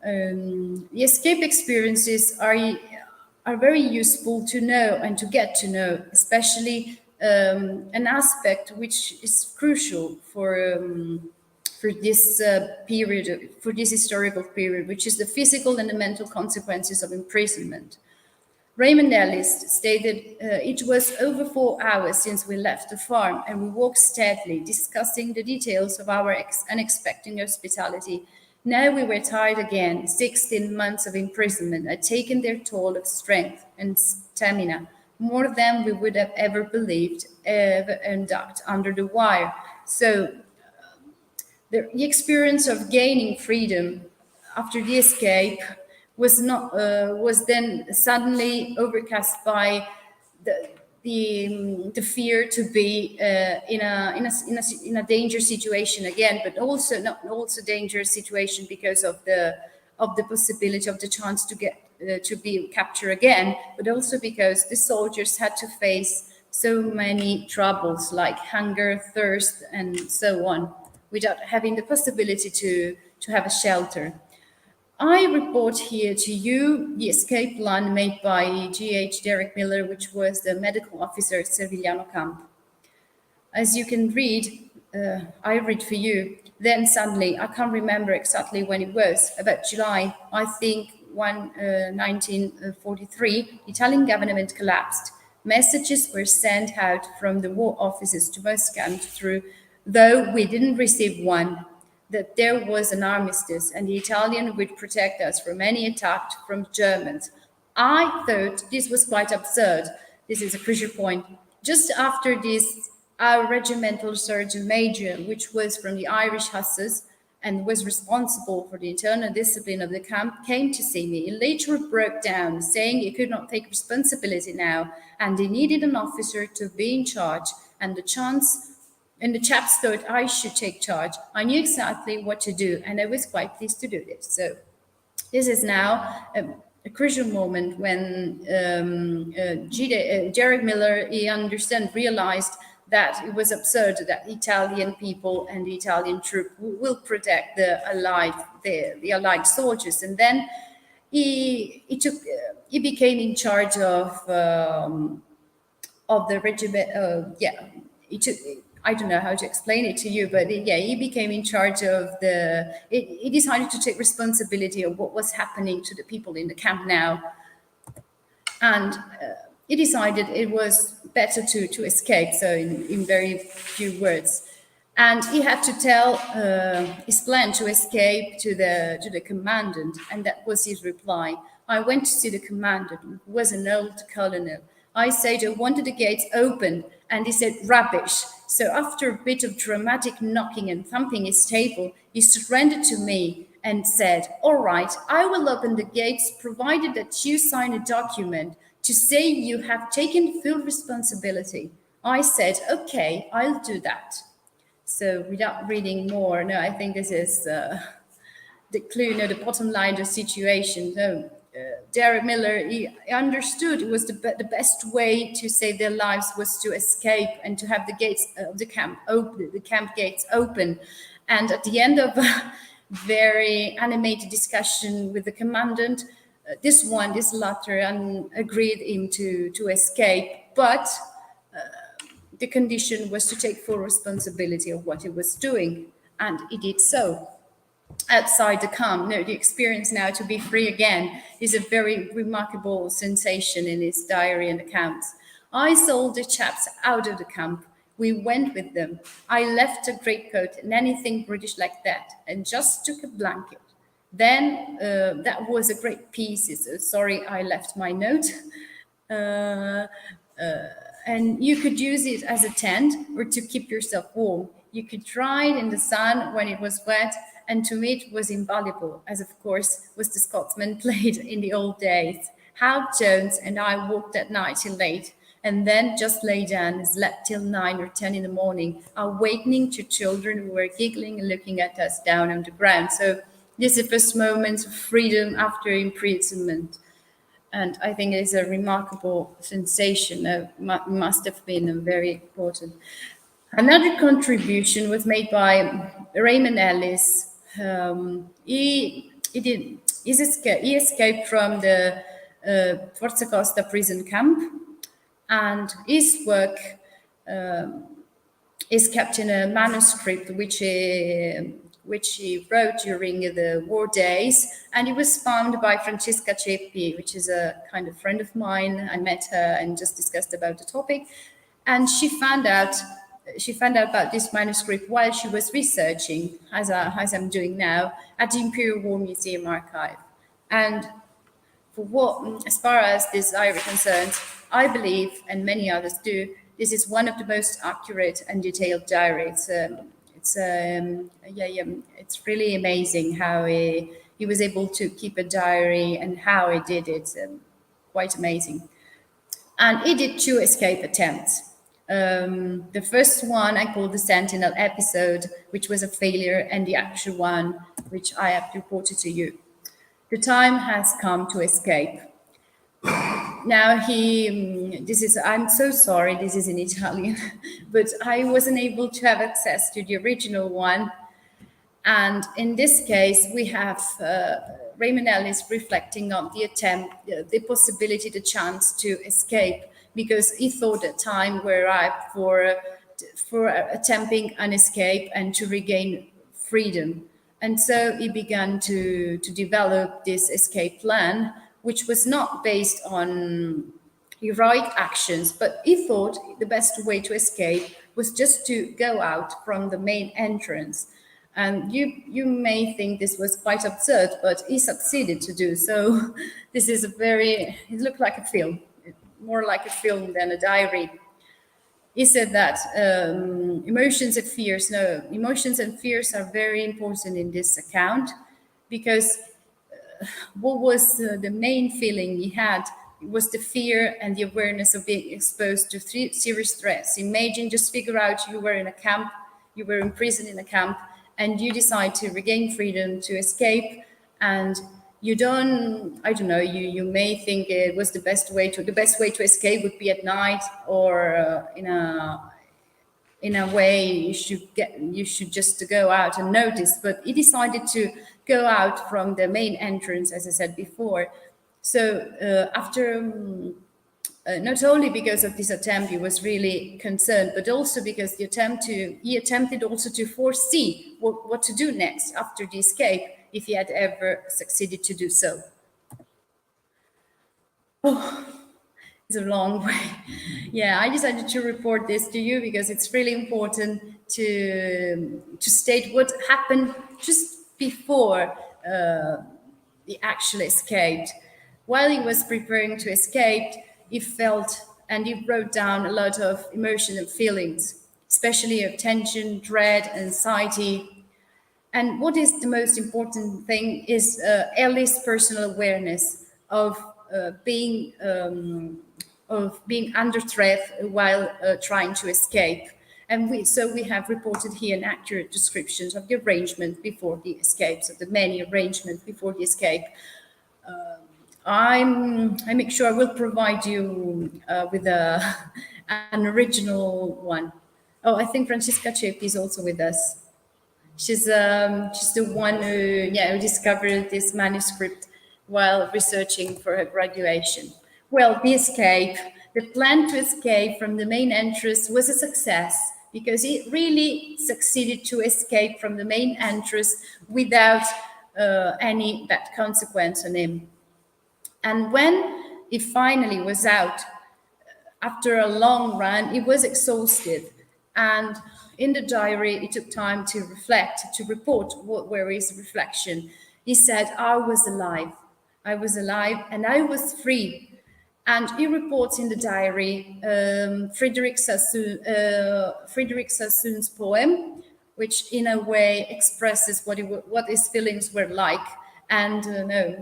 The escape experiences are very useful to know and to get to know, especially an aspect which is crucial for this period, for this historical period, which is the physical and the mental consequences of imprisonment. Raymond Ellis stated, it was over 4 hours since we left the farm, and we walked steadily, discussing the details of our unexpected hospitality. Now we were tired again. 16 months of imprisonment had taken their toll of strength and stamina, more than we would have ever believed, and ducked under the wire. So the experience of gaining freedom after the escape was then suddenly overcast by the fear to be in a dangerous situation again, but also not also dangerous situation because of the possibility of the chance to get to be captured again, but also because the soldiers had to face so many troubles like hunger, thirst, and so on, without having the possibility to have a shelter. I report here to you the escape plan made by G.H. Derek Miller, which was the medical officer at Servigliano camp. As you can read, I read for you, then suddenly, I can't remember exactly when it was, about July, I think 1943, the Italian government collapsed. Messages were sent out from the war offices to Moscow through, though we didn't receive one, that there was an armistice and the Italian would protect us from any attack from Germans. I thought this was quite absurd. This is a crucial point. Just after this, our regimental sergeant major, which was from the Irish Hussars and was responsible for the internal discipline of the camp, came to see me. He later broke down, saying he could not take responsibility now and he needed an officer to be in charge, and the chaps thought I should take charge. I knew exactly what to do, and I was quite pleased to do this. So this is now a crucial moment when Derek Miller, realized that it was absurd that Italian people and the Italian troop will protect the Allied soldiers. And then he became in charge of the regiment. I don't know how to explain it to you, but he became in charge of he decided to take responsibility of what was happening to the people in the camp now. And he decided it was better to escape. So in very few words, And he had to tell his plan to escape to the commandant, and that was his reply. I went to see the commandant, who was an old colonel. I said I wanted the gates open, and he said rubbish. So after a bit of dramatic knocking and thumping his table, he surrendered to me and said, all right, I will open the gates, provided that you sign a document to say you have taken full responsibility. I said, okay, I'll do that. So without reading more, no, I think this is the clue, the bottom line of the situation. So, Derek Miller, he understood it was the best way to save their lives was to escape and to have the gates of the camp open, the camp gates open. And at the end of a very animated discussion with the commandant, this latter, agreed him to escape, but the condition was to take full responsibility of what he was doing, and he did so. Outside the camp, the experience now to be free again is a very remarkable sensation in his diary and accounts. I sold the chaps out of the camp. We went with them. I left a greatcoat and anything British like that, and just took a blanket. Then that was a great piece. Sorry, I left my note. And you could use it as a tent or to keep yourself warm. You could dry it in the sun when it was wet, and to me it was invaluable, as of course was the Scotsman played in the old days. Hal Jones and I walked at night till late, and then just lay down and slept till 9 or 10 in the morning, awakening to children who were giggling and looking at us down on the ground. So this is the first moments of freedom after imprisonment. And I think it is a remarkable sensation. Must have been very important. Another contribution was made by Raymond Ellis. He escaped from the Sforzacosta prison camp, and his work is kept in a manuscript which he wrote during the war days, and it was found by Francesca Ceppi, which is a kind of friend of mine. I met her and just discussed about the topic, and she found out about this manuscript while she was researching, as I'm doing now, at the Imperial War Museum archive. And as far as this diary concerns, I believe, and many others do, this is one of the most accurate and detailed diaries. It's really amazing how he was able to keep a diary and how he did it. Quite amazing. And he did 2 escape attempts. The first one I called the Sentinel episode, which was a failure, and the actual one, which I have reported to you. The time has come to escape. Now I'm so sorry, this is in Italian, but I wasn't able to have access to the original one. And in this case, we have Raymond Ellis reflecting on the attempt, the possibility, the chance to escape, because he thought the time were ripe for attempting an escape and to regain freedom. And so he began to develop this escape plan, which was not based on heroic actions, but he thought the best way to escape was just to go out from the main entrance. And you may think this was quite absurd, but he succeeded to do so. This is it looked like a film, more like a film than a diary. He said that emotions and fears are very important in this account, because what was the main feeling he had was the fear and the awareness of being exposed to serious threats. Imagine, just figure out you were in a camp, you were imprisoned in a camp, and you decide to regain freedom, to escape, and you may think it was the best way to escape would be at night, or in a way you should just go out and notice. But he decided to go out from the main entrance, as I said before. So after not only because of this attempt he was really concerned, but also because he attempted also to foresee what to do next after the escape, if he had ever succeeded to do so. Oh, it's a long way. Yeah, I decided to report this to you because it's really important to state what happened just before he actually escaped. While he was preparing to escape, he felt and he wrote down a lot of emotion and feelings, especially of tension, dread, anxiety. And what is the most important thing is Ellie's personal awareness of being under threat while trying to escape. And we have reported here an accurate description of the arrangement before the escape, so the many arrangements before the escape. I make sure I will provide you with an original one. Oh, I think Francesca Ceppi is also with us. She's the one who discovered this manuscript while researching for her graduation. Well, the plan to escape from the main entrance was a success because he really succeeded to escape from the main entrance without any bad consequence on him. And when he finally was out, after a long run, he was exhausted. And in the diary, he took time to reflect, to report what were his reflection. He said, I was alive and I was free. And he reports in the diary Frederick Sassoon's poem, which in a way expresses what his feelings were like. And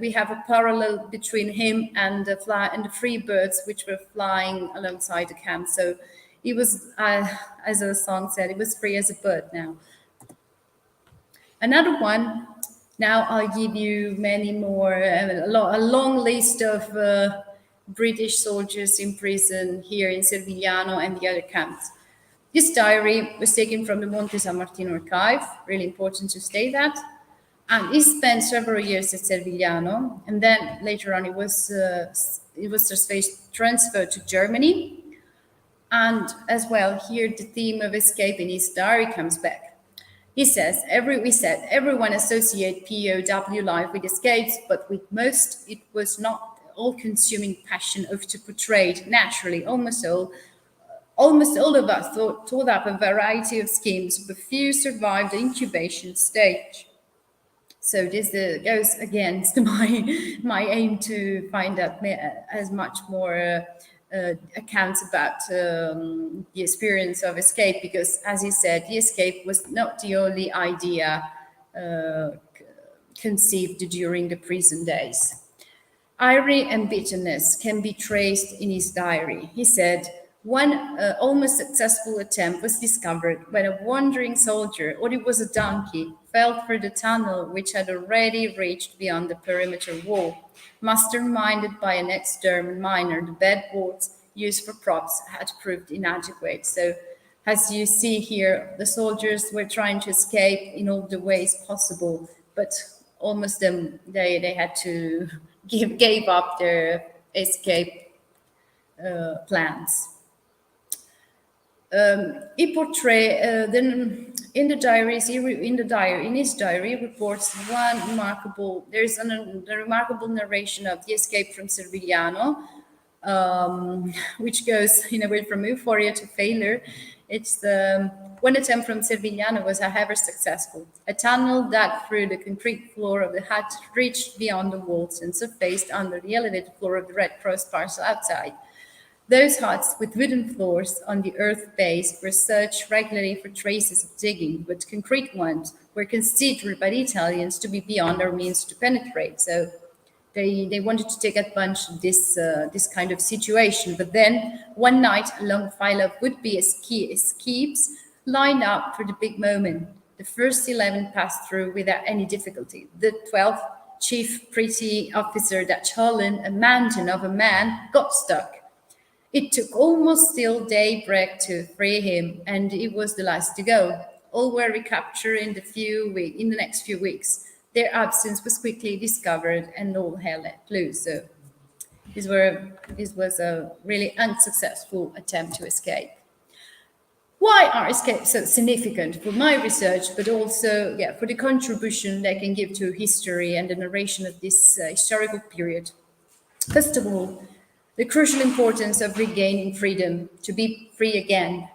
we have a parallel between him and the free birds which were flying alongside the camp. So he was, as the song said, he was free as a bird now. Another one, now I'll give you many more, a long list of British soldiers in prison here in Servigliano and the other camps. This diary was taken from the Monte San Martino archive, really important to state that. And he spent several years at Servigliano, and then later on he was transferred to Germany. And as well, here the theme of escape in his diary comes back. He says, everyone associate POW life with escapes, but with most it was not all-consuming passion of to portray it naturally. Almost all of us thought up a variety of schemes, but few survived the incubation stage. So this goes against my aim to find out as much more accounts about the experience of escape, because, as he said, the escape was not the only idea conceived during the prison days. Irony and bitterness can be traced in his diary. He said, one almost successful attempt was discovered when a wandering soldier, or it was a donkey, fell through the tunnel which had already reached beyond the perimeter wall. Masterminded by an ex-German miner, the bedboards used for props had proved inadequate. So, as you see here, the soldiers were trying to escape in all the ways possible, but almost they had to gave up their escape plans. He portrays in his diary reports one remarkable. There's a remarkable narration of the escape from Servigliano, which goes in a way from euphoria to failure. It's one attempt from Servigliano was, however, successful. A tunnel dug through the concrete floor of the hut reached beyond the walls and surfaced under the elevated floor of the Red Cross parcel outside. Those huts with wooden floors on the earth base were searched regularly for traces of digging, but concrete ones were considered by the Italians to be beyond our means to penetrate. So they wanted to take advantage of this kind of situation. But then one night, a long file of would-be escapes lined up for the big moment. The first 11 passed through without any difficulty. The 12th, Chief Pretty Officer Dutch Holland, a mountain of a man, got stuck. It took almost till daybreak to free him, and he was the last to go. All were recaptured in the next few weeks. Their absence was quickly discovered, and all hell let loose. So this was a really unsuccessful attempt to escape. Why are escapes so significant for my research, but also for the contribution they can give to history and the narration of this historical period? First of all, the crucial importance of regaining freedom, to be free again,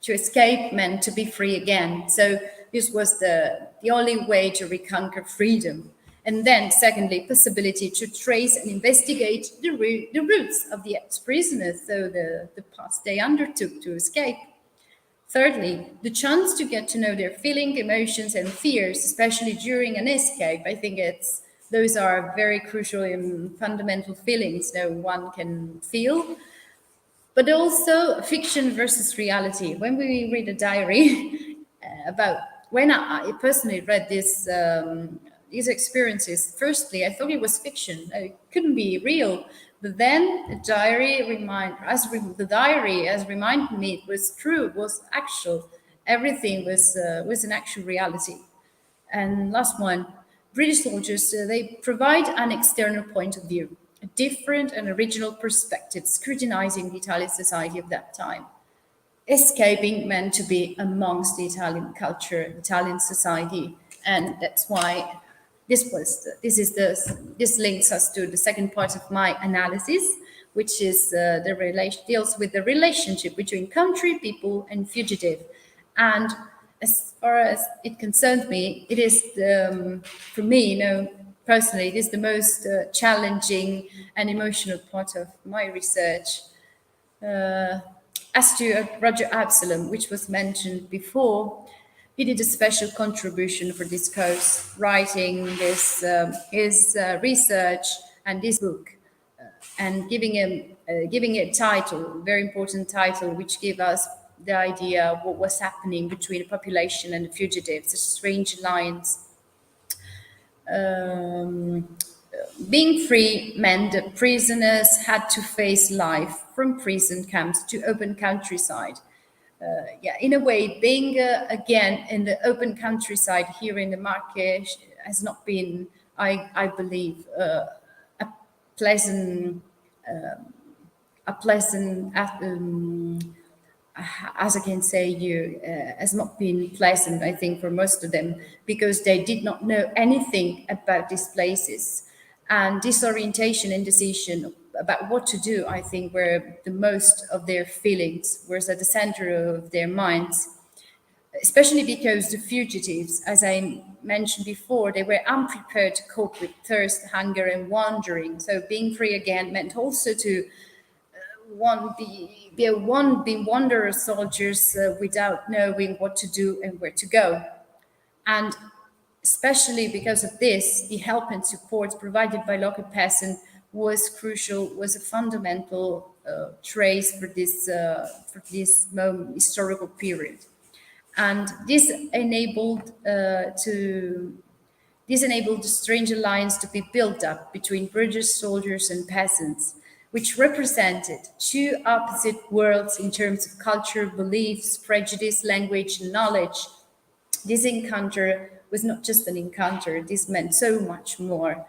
to escape meant to be free again. So this was the only way to reconquer freedom. And then, secondly, possibility to trace and investigate the roots of the ex-prisoners, so the path they undertook to escape. Thirdly, the chance to get to know their feelings, emotions, and fears, especially during an escape. I think those are very crucial and fundamental feelings no one can feel. But also fiction versus reality. When we read a diary about when I personally read these experiences, firstly, I thought it was fiction. It couldn't be real. But then the diary as reminded me it was true, it was actual. Everything was an actual reality. And last one, British soldiers, they provide an external point of view, a different and original perspective, scrutinizing the Italian society of that time. Escaping meant to be amongst the Italian culture, Italian society, and that's why this links us to the second part of my analysis, which is deals with the relationship between country, people, and fugitive. And as far as it concerns me, it is for me, personally, it is the most challenging and emotional part of my research. As to Roger Absalom, which was mentioned before, he did a special contribution for this course, writing his research and this book, and giving it a title, a very important title, which gave us the idea of what was happening between the population and the fugitives, a strange alliance. Being free meant that prisoners had to face life from prison camps to open countryside. In a way, being again in the open countryside here in the Marques has not been, I believe, a pleasant, as I can say, has not been pleasant, I think, for most of them, because they did not know anything about these places. And disorientation and decision about what to do, I think, were the most of their feelings, was at the center of their minds, especially because the fugitives, as I mentioned before, they were unprepared to cope with thirst, hunger, and wandering. So being free again meant also to be wanderer soldiers without knowing what to do and where to go. And especially because of this, the help and support provided by local peasants was crucial, was a fundamental trace for this historical period. And this enabled the strange alliance to be built up between British soldiers and peasants, which represented two opposite worlds in terms of culture, beliefs, prejudice, language, and knowledge. This encounter was not just an encounter, this meant so much more.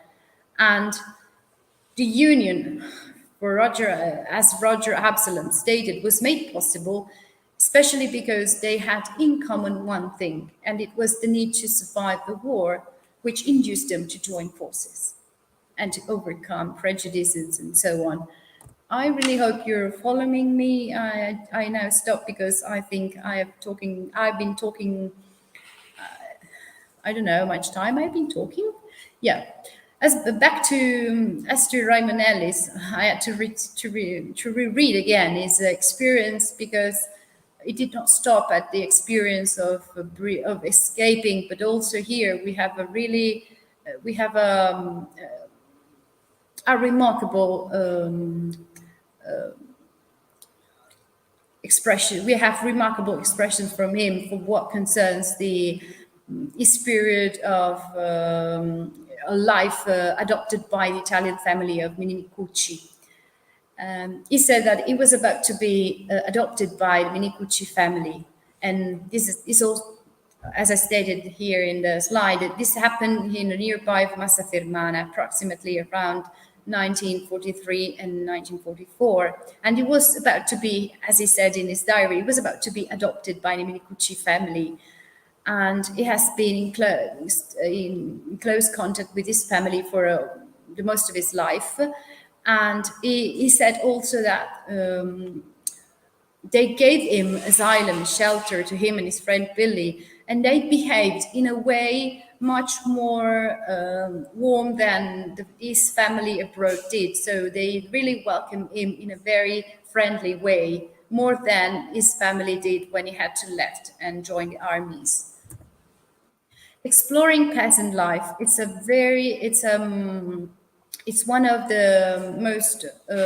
And the union, as Roger Absalom stated, was made possible especially because they had in common one thing, and it was the need to survive the war, which induced them to join forces and to overcome prejudices and so on. I really hope you're following me. I now stop because I think I've been talking, I don't know how much time I've been talking. Yeah. As to Raymond Ellis, I had to reread again his experience, because it did not stop at the experience of escaping, but also here we have a remarkable expression. We have remarkable expressions from him for what concerns his period of a life adopted by the Italian family of Minicucci. He said that he was about to be adopted by the Minicucci family. And this is also, as I stated here in the slide, this happened in the nearby Massa Fermana, approximately around 1943 and 1944. And he was about to be, as he said in his diary, he was about to be adopted by the Minicucci family. And he has been in close contact with his family for the most of his life. And he said also that they gave him asylum, shelter to him and his friend Billy, and they behaved in a way much more warm than his family abroad did. So they really welcomed him in a very friendly way, more than his family did when he had to left and join the armies. Exploring peasant life, it's one of the most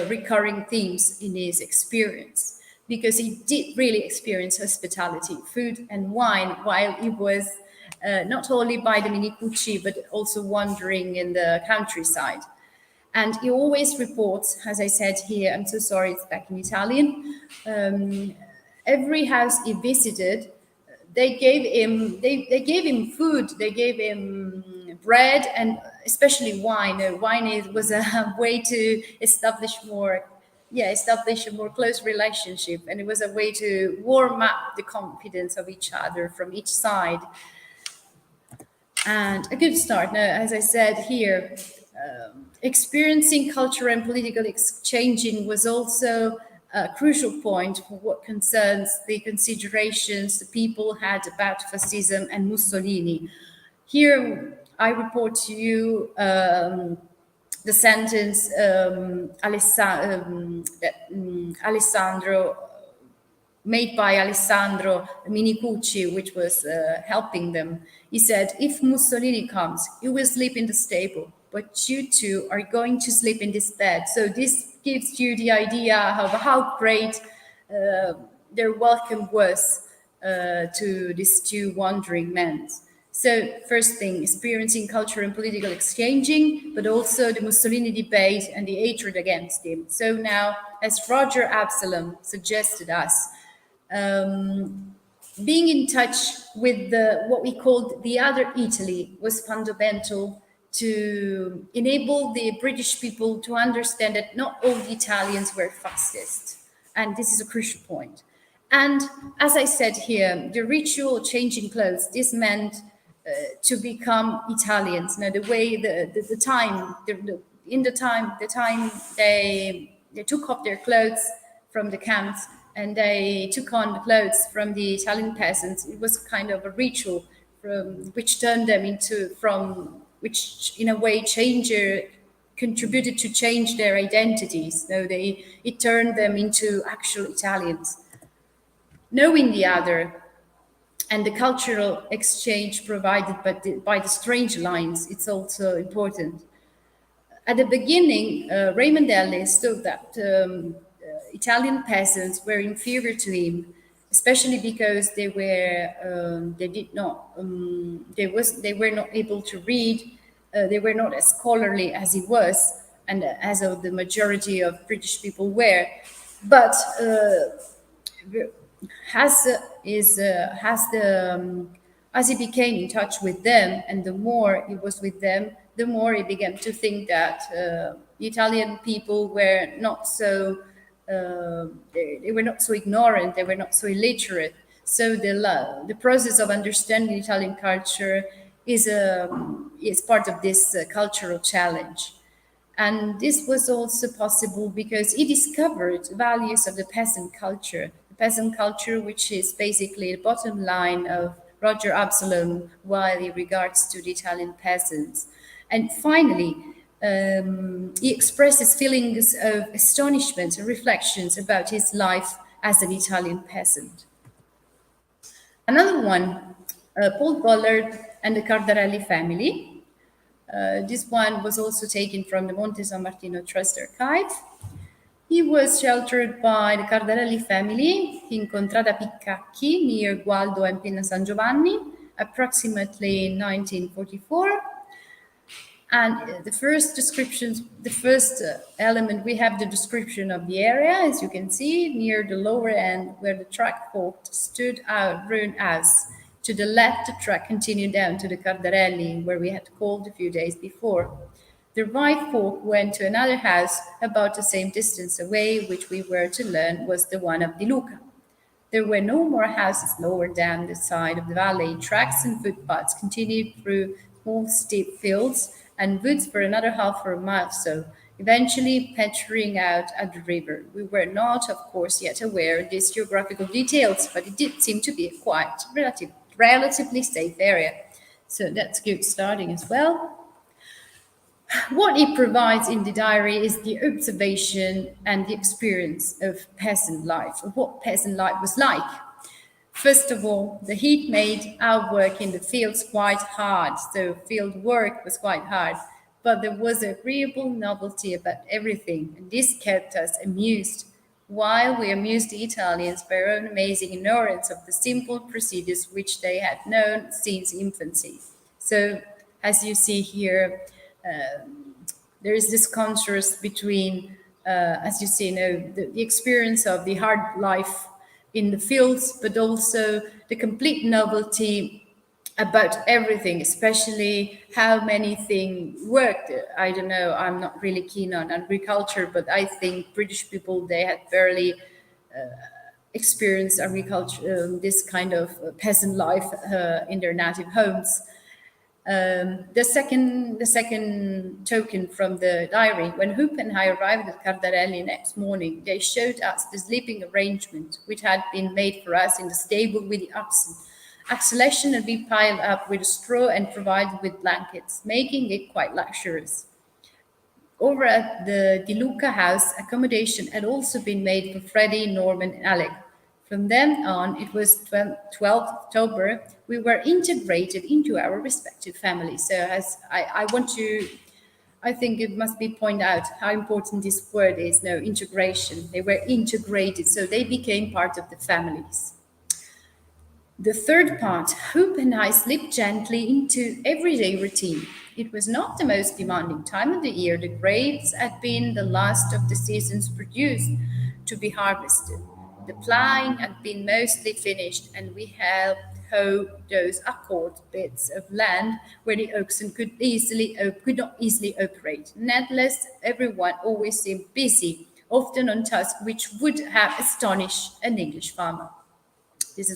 recurring themes in his experience, because he did really experience hospitality, food and wine, while he was not only by the Minicucci, but also wandering in the countryside. And he always reports, as I said here, I'm so sorry, it's back in Italian, every house he visited, they gave him food, they gave him bread, and especially wine. Wine was a way to establish a more close relationship, and it was a way to warm up the confidence of each other from each side. And a good start. Now, as I said here, experiencing cultural and political exchanging was also a crucial point for what concerns the considerations the people had about fascism and Mussolini. Here, I report to you the sentence made by Alessandro Minicucci, which was helping them. He said, "If Mussolini comes, you will sleep in the stable, but you two are going to sleep in this bed." So this gives you the idea of how great their welcome was to these two wandering men. So first thing, experiencing cultural and political exchanging, but also the Mussolini debate and the hatred against him. So now, as Roger Absalom suggested us, being in touch with what we called the other Italy was fundamental to enable the British people to understand that not all the Italians were fascists. And this is a crucial point. And as I said here, the ritual changing clothes, this meant to become Italians. Now, the way, the time they took off their clothes from the camps and they took on the clothes from the Italian peasants, it was kind of a ritual which turned them which in a way contributed to change their identities. So it turned them into actual Italians. Knowing the other and the cultural exchange provided by the strange lines, it's also important. At the beginning, Raymond Ellis thought that Italian peasants were inferior to him, especially because they were not able to read. They were not as scholarly as he was, and as of the majority of British people were. But as he became in touch with them, and the more he was with them, the more he began to think that the Italian people were not so they were not so ignorant, they were not so illiterate. So the process of understanding Italian culture is part of this cultural challenge. And this was also possible because he discovered values of the peasant culture, which is basically the bottom line of Roger Absalom while he regards to the Italian peasants. And finally, he expresses feelings of astonishment and reflections about his life as an Italian peasant. Another one, Paul Gollard and the Cardarelli family. This one was also taken from the Monte San Martino Trust Archive. He was sheltered by the Cardarelli family in Contrada Piccacchi near Gualdo and Pinna San Giovanni, approximately in 1944. And the first element, we have the description of the area, as you can see, near the lower end where the track forked stood out ruined house. To the left, the track continued down to the Cardarelli, where we had called a few days before. The right fork went to another house about the same distance away, which we were to learn was the one of Di Luca. There were no more houses lower down the side of the valley. Tracks and footpaths continued through small steep fields and woods for another half of a mile or so. eventually petering out at the river. We were not, of course, yet aware of these geographical details, but it did seem to be a quite relatively safe area. So that's good starting as well. What it provides in the diary is the observation and the experience of peasant life, of what peasant life was like. First of all, the heat made our work in the fields quite hard, so field work was quite hard, but there was an agreeable novelty about everything, and this kept us amused, while we amused the Italians by our own amazing ignorance of the simple procedures which they had known since infancy. So, as you see here, there is this contrast between, as you see, the experience of the hard life in the fields, but also the complete novelty about everything, especially how many things worked. I don't know, I'm not really keen on agriculture, but I think British people, they had barely experienced agriculture, this kind of peasant life in their native homes. The second token from the diary, when Hoop and I arrived at Cardarelli next morning, they showed us the sleeping arrangement which had been made for us in the stable with the oxen. Axolation had been piled up with straw and provided with blankets, making it quite luxurious. Over at the Di Luca house, accommodation had also been made for Freddie, Norman, and Alec. From then on, it was 12th October, we were integrated into our respective families. So as I think it must be pointed out how important this word is, integration. They were integrated, so they became part of the families. The third part, Hoop and I slipped gently into everyday routine. It was not the most demanding time of the year. The grapes had been the last of the season's produce to be harvested. The ploughing had been mostly finished, and we had hoed those accord bits of land where the oxen could not easily operate. Nevertheless, everyone always seemed busy, often on tasks which would have astonished an English farmer. This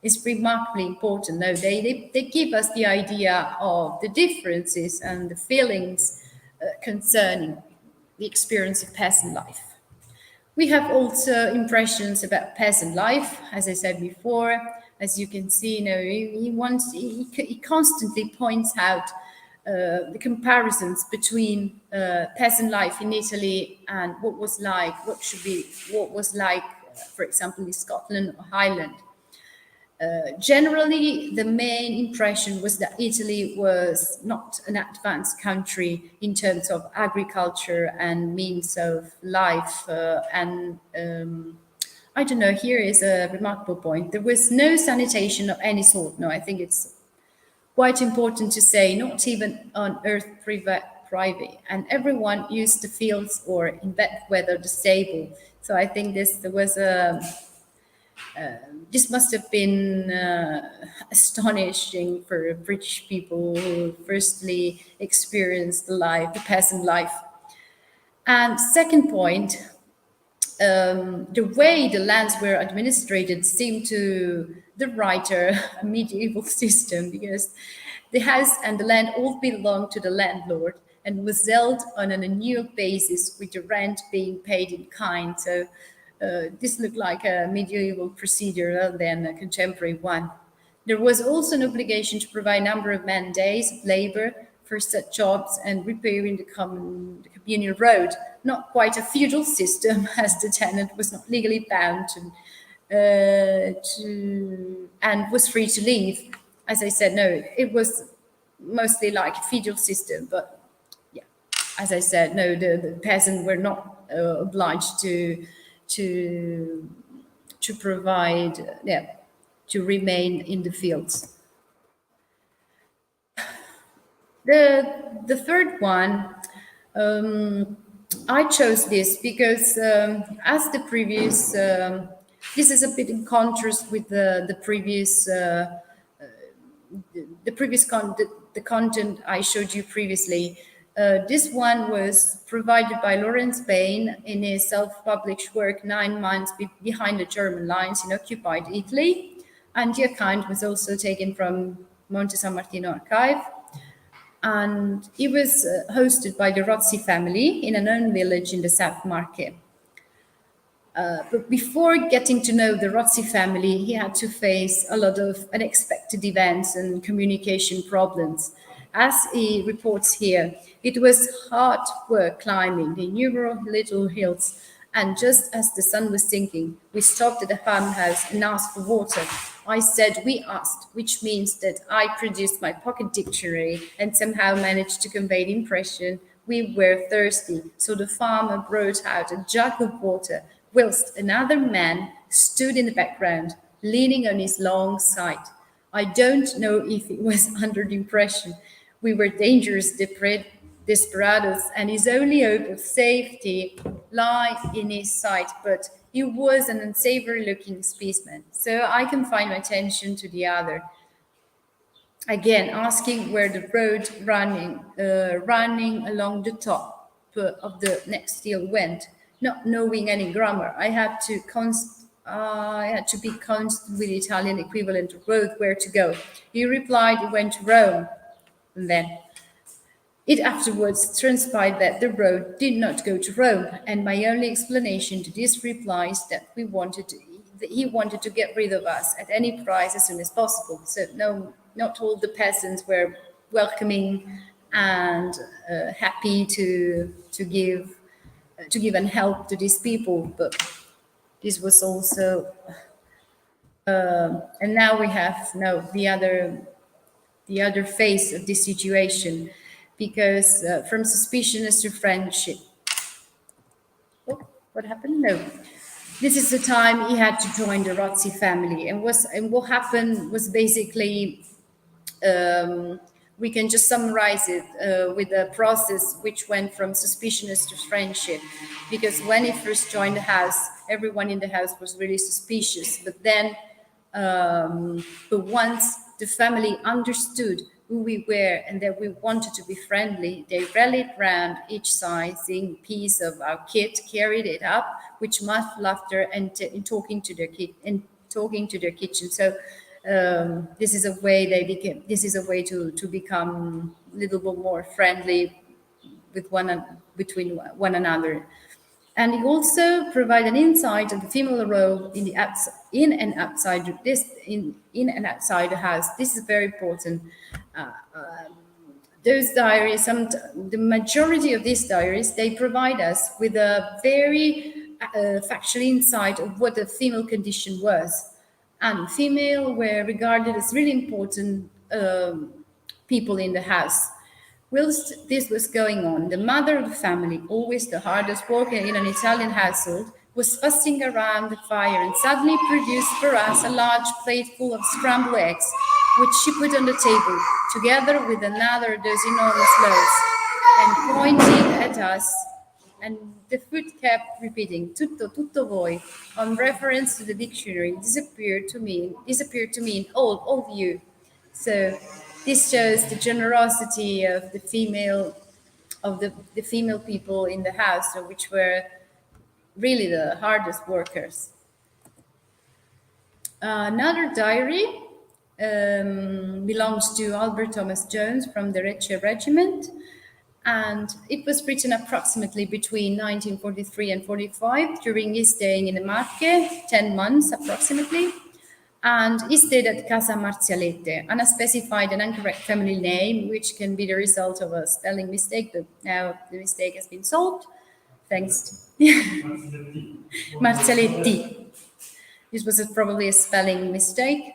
is remarkably important. No, they give us the idea of the differences and the feelings concerning the experience of peasant life. We have also impressions about peasant life, as I said before. As you can see, he constantly points out the comparisons between peasant life in Italy and what was like, for example, in Scotland or Highland. Generally, the main impression was that Italy was not an advanced country in terms of agriculture and means of life. I don't know, here is a remarkable point. There was no sanitation of any sort. No, I think it's quite important to say, not even on earth private. And everyone used the fields or in bad weather, the stable. So I think this must have been astonishing for British people who firstly experienced the peasant life. And second point, the way the lands were administered seemed to the writer a medieval system, because the house and the land all belonged to the landlord and was held on an annual basis, with the rent being paid in kind. So this looked like a medieval procedure rather than a contemporary one. There was also an obligation to provide a number of man days of labor for such jobs and repairing the communal road. Not quite a feudal system, as the tenant was not legally bound and was free to leave. As I said, no, it was mostly like a feudal system, but yeah, as I said, no, the peasants were not obliged to provide, to remain in the fields. The third one, I chose this because as the previous, this is a bit in contrast with the previous content I showed you previously. This one was provided by Lawrence Bain in his self-published work 9 Months Behind the German Lines in Occupied Italy, and the account was also taken from Monte San Martino archive. And it was hosted by the Rozzi family in an own village in the South Marche. But before getting to know the Rozzi family, he had to face a lot of unexpected events and communication problems. As he reports here, it was hard work climbing the innumerable little hills, and just as the sun was sinking, we stopped at the farmhouse and asked for water. I said we asked, which means that I produced my pocket dictionary and somehow managed to convey the impression we were thirsty. So the farmer brought out a jug of water, whilst another man stood in the background, leaning on his long scythe. I don't know if it was under the impression we were dangerous desperados, and his only hope of safety lay in his sight, but he was an unsavory-looking specimen, so I confined my attention to the other. Again, asking where the road running along the top of the next hill went. Not knowing any grammar, I had to be constant with the Italian equivalent of road where to go. He replied he went to Rome. And then it afterwards transpired that the road did not go to Rome, and my only explanation to this reply is that he wanted to get rid of us at any price as soon as possible. So no, not all the peasants were welcoming and happy to give and help to these people, but this was also and now we have the other face of this situation, because from suspiciousness to friendship. Oh, what happened? No. This is the time he had to join the Rozzi family, and what happened was basically, we can just summarize it with a process which went from suspiciousness to friendship, because when he first joined the house, everyone in the house was really suspicious, but then but once the family understood who we were and that we wanted to be friendly, they rallied round each sizing piece of our kit, carried it up with much laughter and talking to their kitchen. So this is a way This is a way to become a little bit more friendly between one another. And it also provides an insight of the female role in and outside the house. This is very important. Those diaries, the majority of these diaries, they provide us with a very factual insight of what the female condition was. And female were regarded as really important people in the house. Whilst this was going on, the mother of the family, always the hardest worker in an Italian household, was fussing around the fire and suddenly produced for us a large plate full of scrambled eggs, which she put on the table, together with another of those enormous loaves, and pointing at us, and the food kept repeating, tutto voi, on reference to the dictionary, disappeared to mean all you. So this shows the generosity of the female people in the house, which were really the hardest workers. Another diary belongs to Albert Thomas Jones from the Recce Regiment, and it was written approximately between 1943 and 45 during his staying in the Marche, 10 months approximately. And he stayed at Casa Marzialete, unspecified and incorrect family name, which can be the result of a spelling mistake, but now the mistake has been solved, thanks to Marzialetti. This was probably a spelling mistake.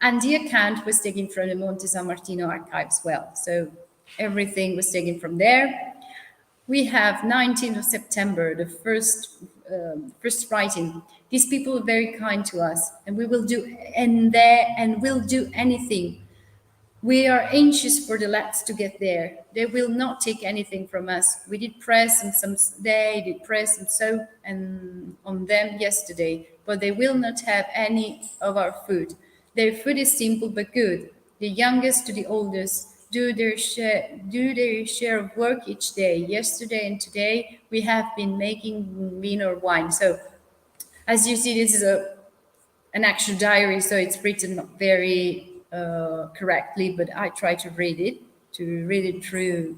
And the account was taken from the Monte San Martino archive as well. So everything was taken from there. We have 19th of September, the first writing. These people are very kind to us, and we will do will do anything. We are anxious for the lads to get there. They will not take anything from us. We did press and so on them yesterday, but they will not have any of our food. Their food is simple but good. The youngest to the oldest do their share of work each day. Yesterday and today we have been making vino or wine. So as you see, this is an actual diary, so it's written not very correctly, but I try to read it. read it through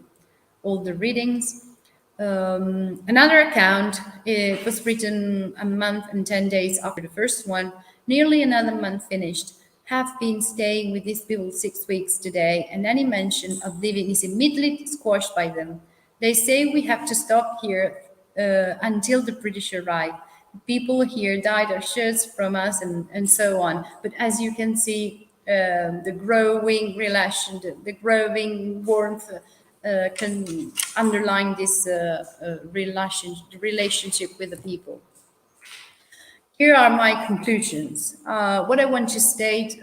all the readings. Another account, it was written a month and 10 days after the first one, nearly another month finished. Have been staying with these people 6 weeks today, and any mention of leaving is immediately squashed by them. They say we have to stop here until the British arrive. People here dyed our shirts from us and so on. But as you can see, the growing relation, the growing warmth can underline this relationship with the people. Here are my conclusions. What I want to state,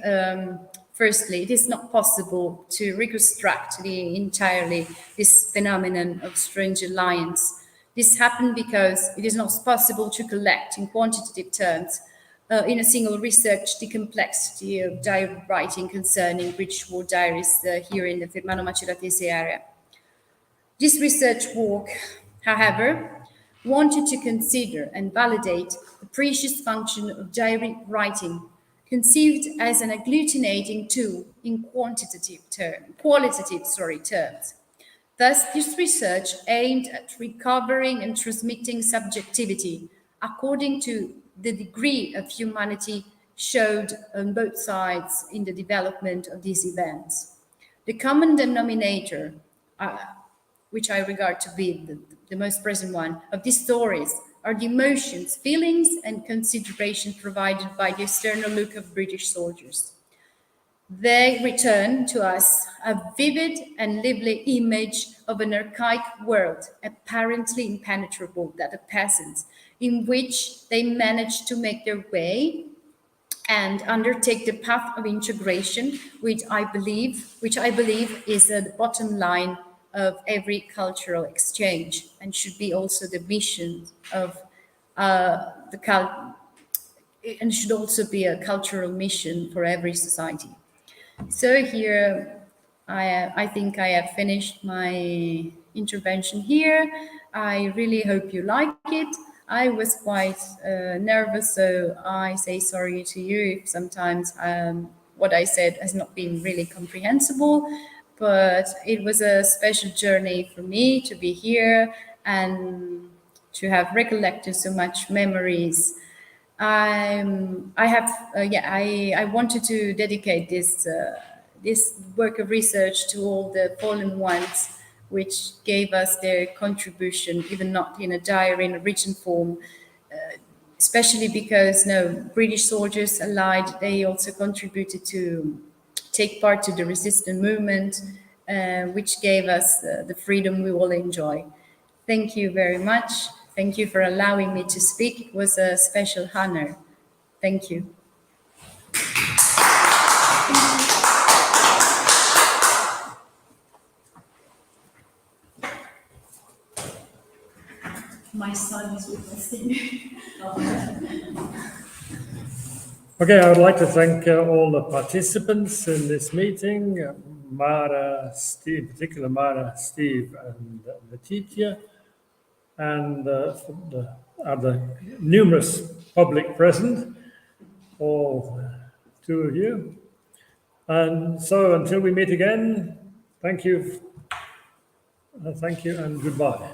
firstly, it is not possible to reconstruct entirely this phenomenon of strange alliance. This happened because it is not possible to collect in quantitative terms in a single research the complexity of diary writing concerning British war diaries here in the fermano-maceratese area. This research work, however, wanted to consider and validate the precious function of diary writing, conceived as an agglutinating tool in qualitative terms. Thus, this research aimed at recovering and transmitting subjectivity according to the degree of humanity showed on both sides in the development of these events. The common denominator, which I regard to be the most present one, of these stories are the emotions, feelings, and considerations provided by the external look of British soldiers. They return to us a vivid and lively image of an archaic world, apparently impenetrable, that of peasants, in which they managed to make their way and undertake the path of integration, which I believe is the bottom line of every cultural exchange, and should be also the mission of and should also be a cultural mission for every society. So here, I think I have finished my intervention here. I really hope you like it. I was quite nervous, so I say sorry to you if sometimes what I said has not been really comprehensible, but it was a special journey for me to be here and to have recollected so much memories. I wanted to dedicate this work of research to all the fallen ones, which gave us their contribution, even not in a diary, in a written form, especially because British soldiers allied, they also contributed to take part to the resistance movement, which gave us the freedom we all enjoy. Thank you very much. Thank you for allowing me to speak. It was a special honor. Thank you. My son is witnessing. Okay, I would like to thank all the participants in this meeting, Mara, Steve, in particular Mara, Steve, and Letitia, and the other numerous public present, all 2 of you. And so until we meet again, thank you and goodbye.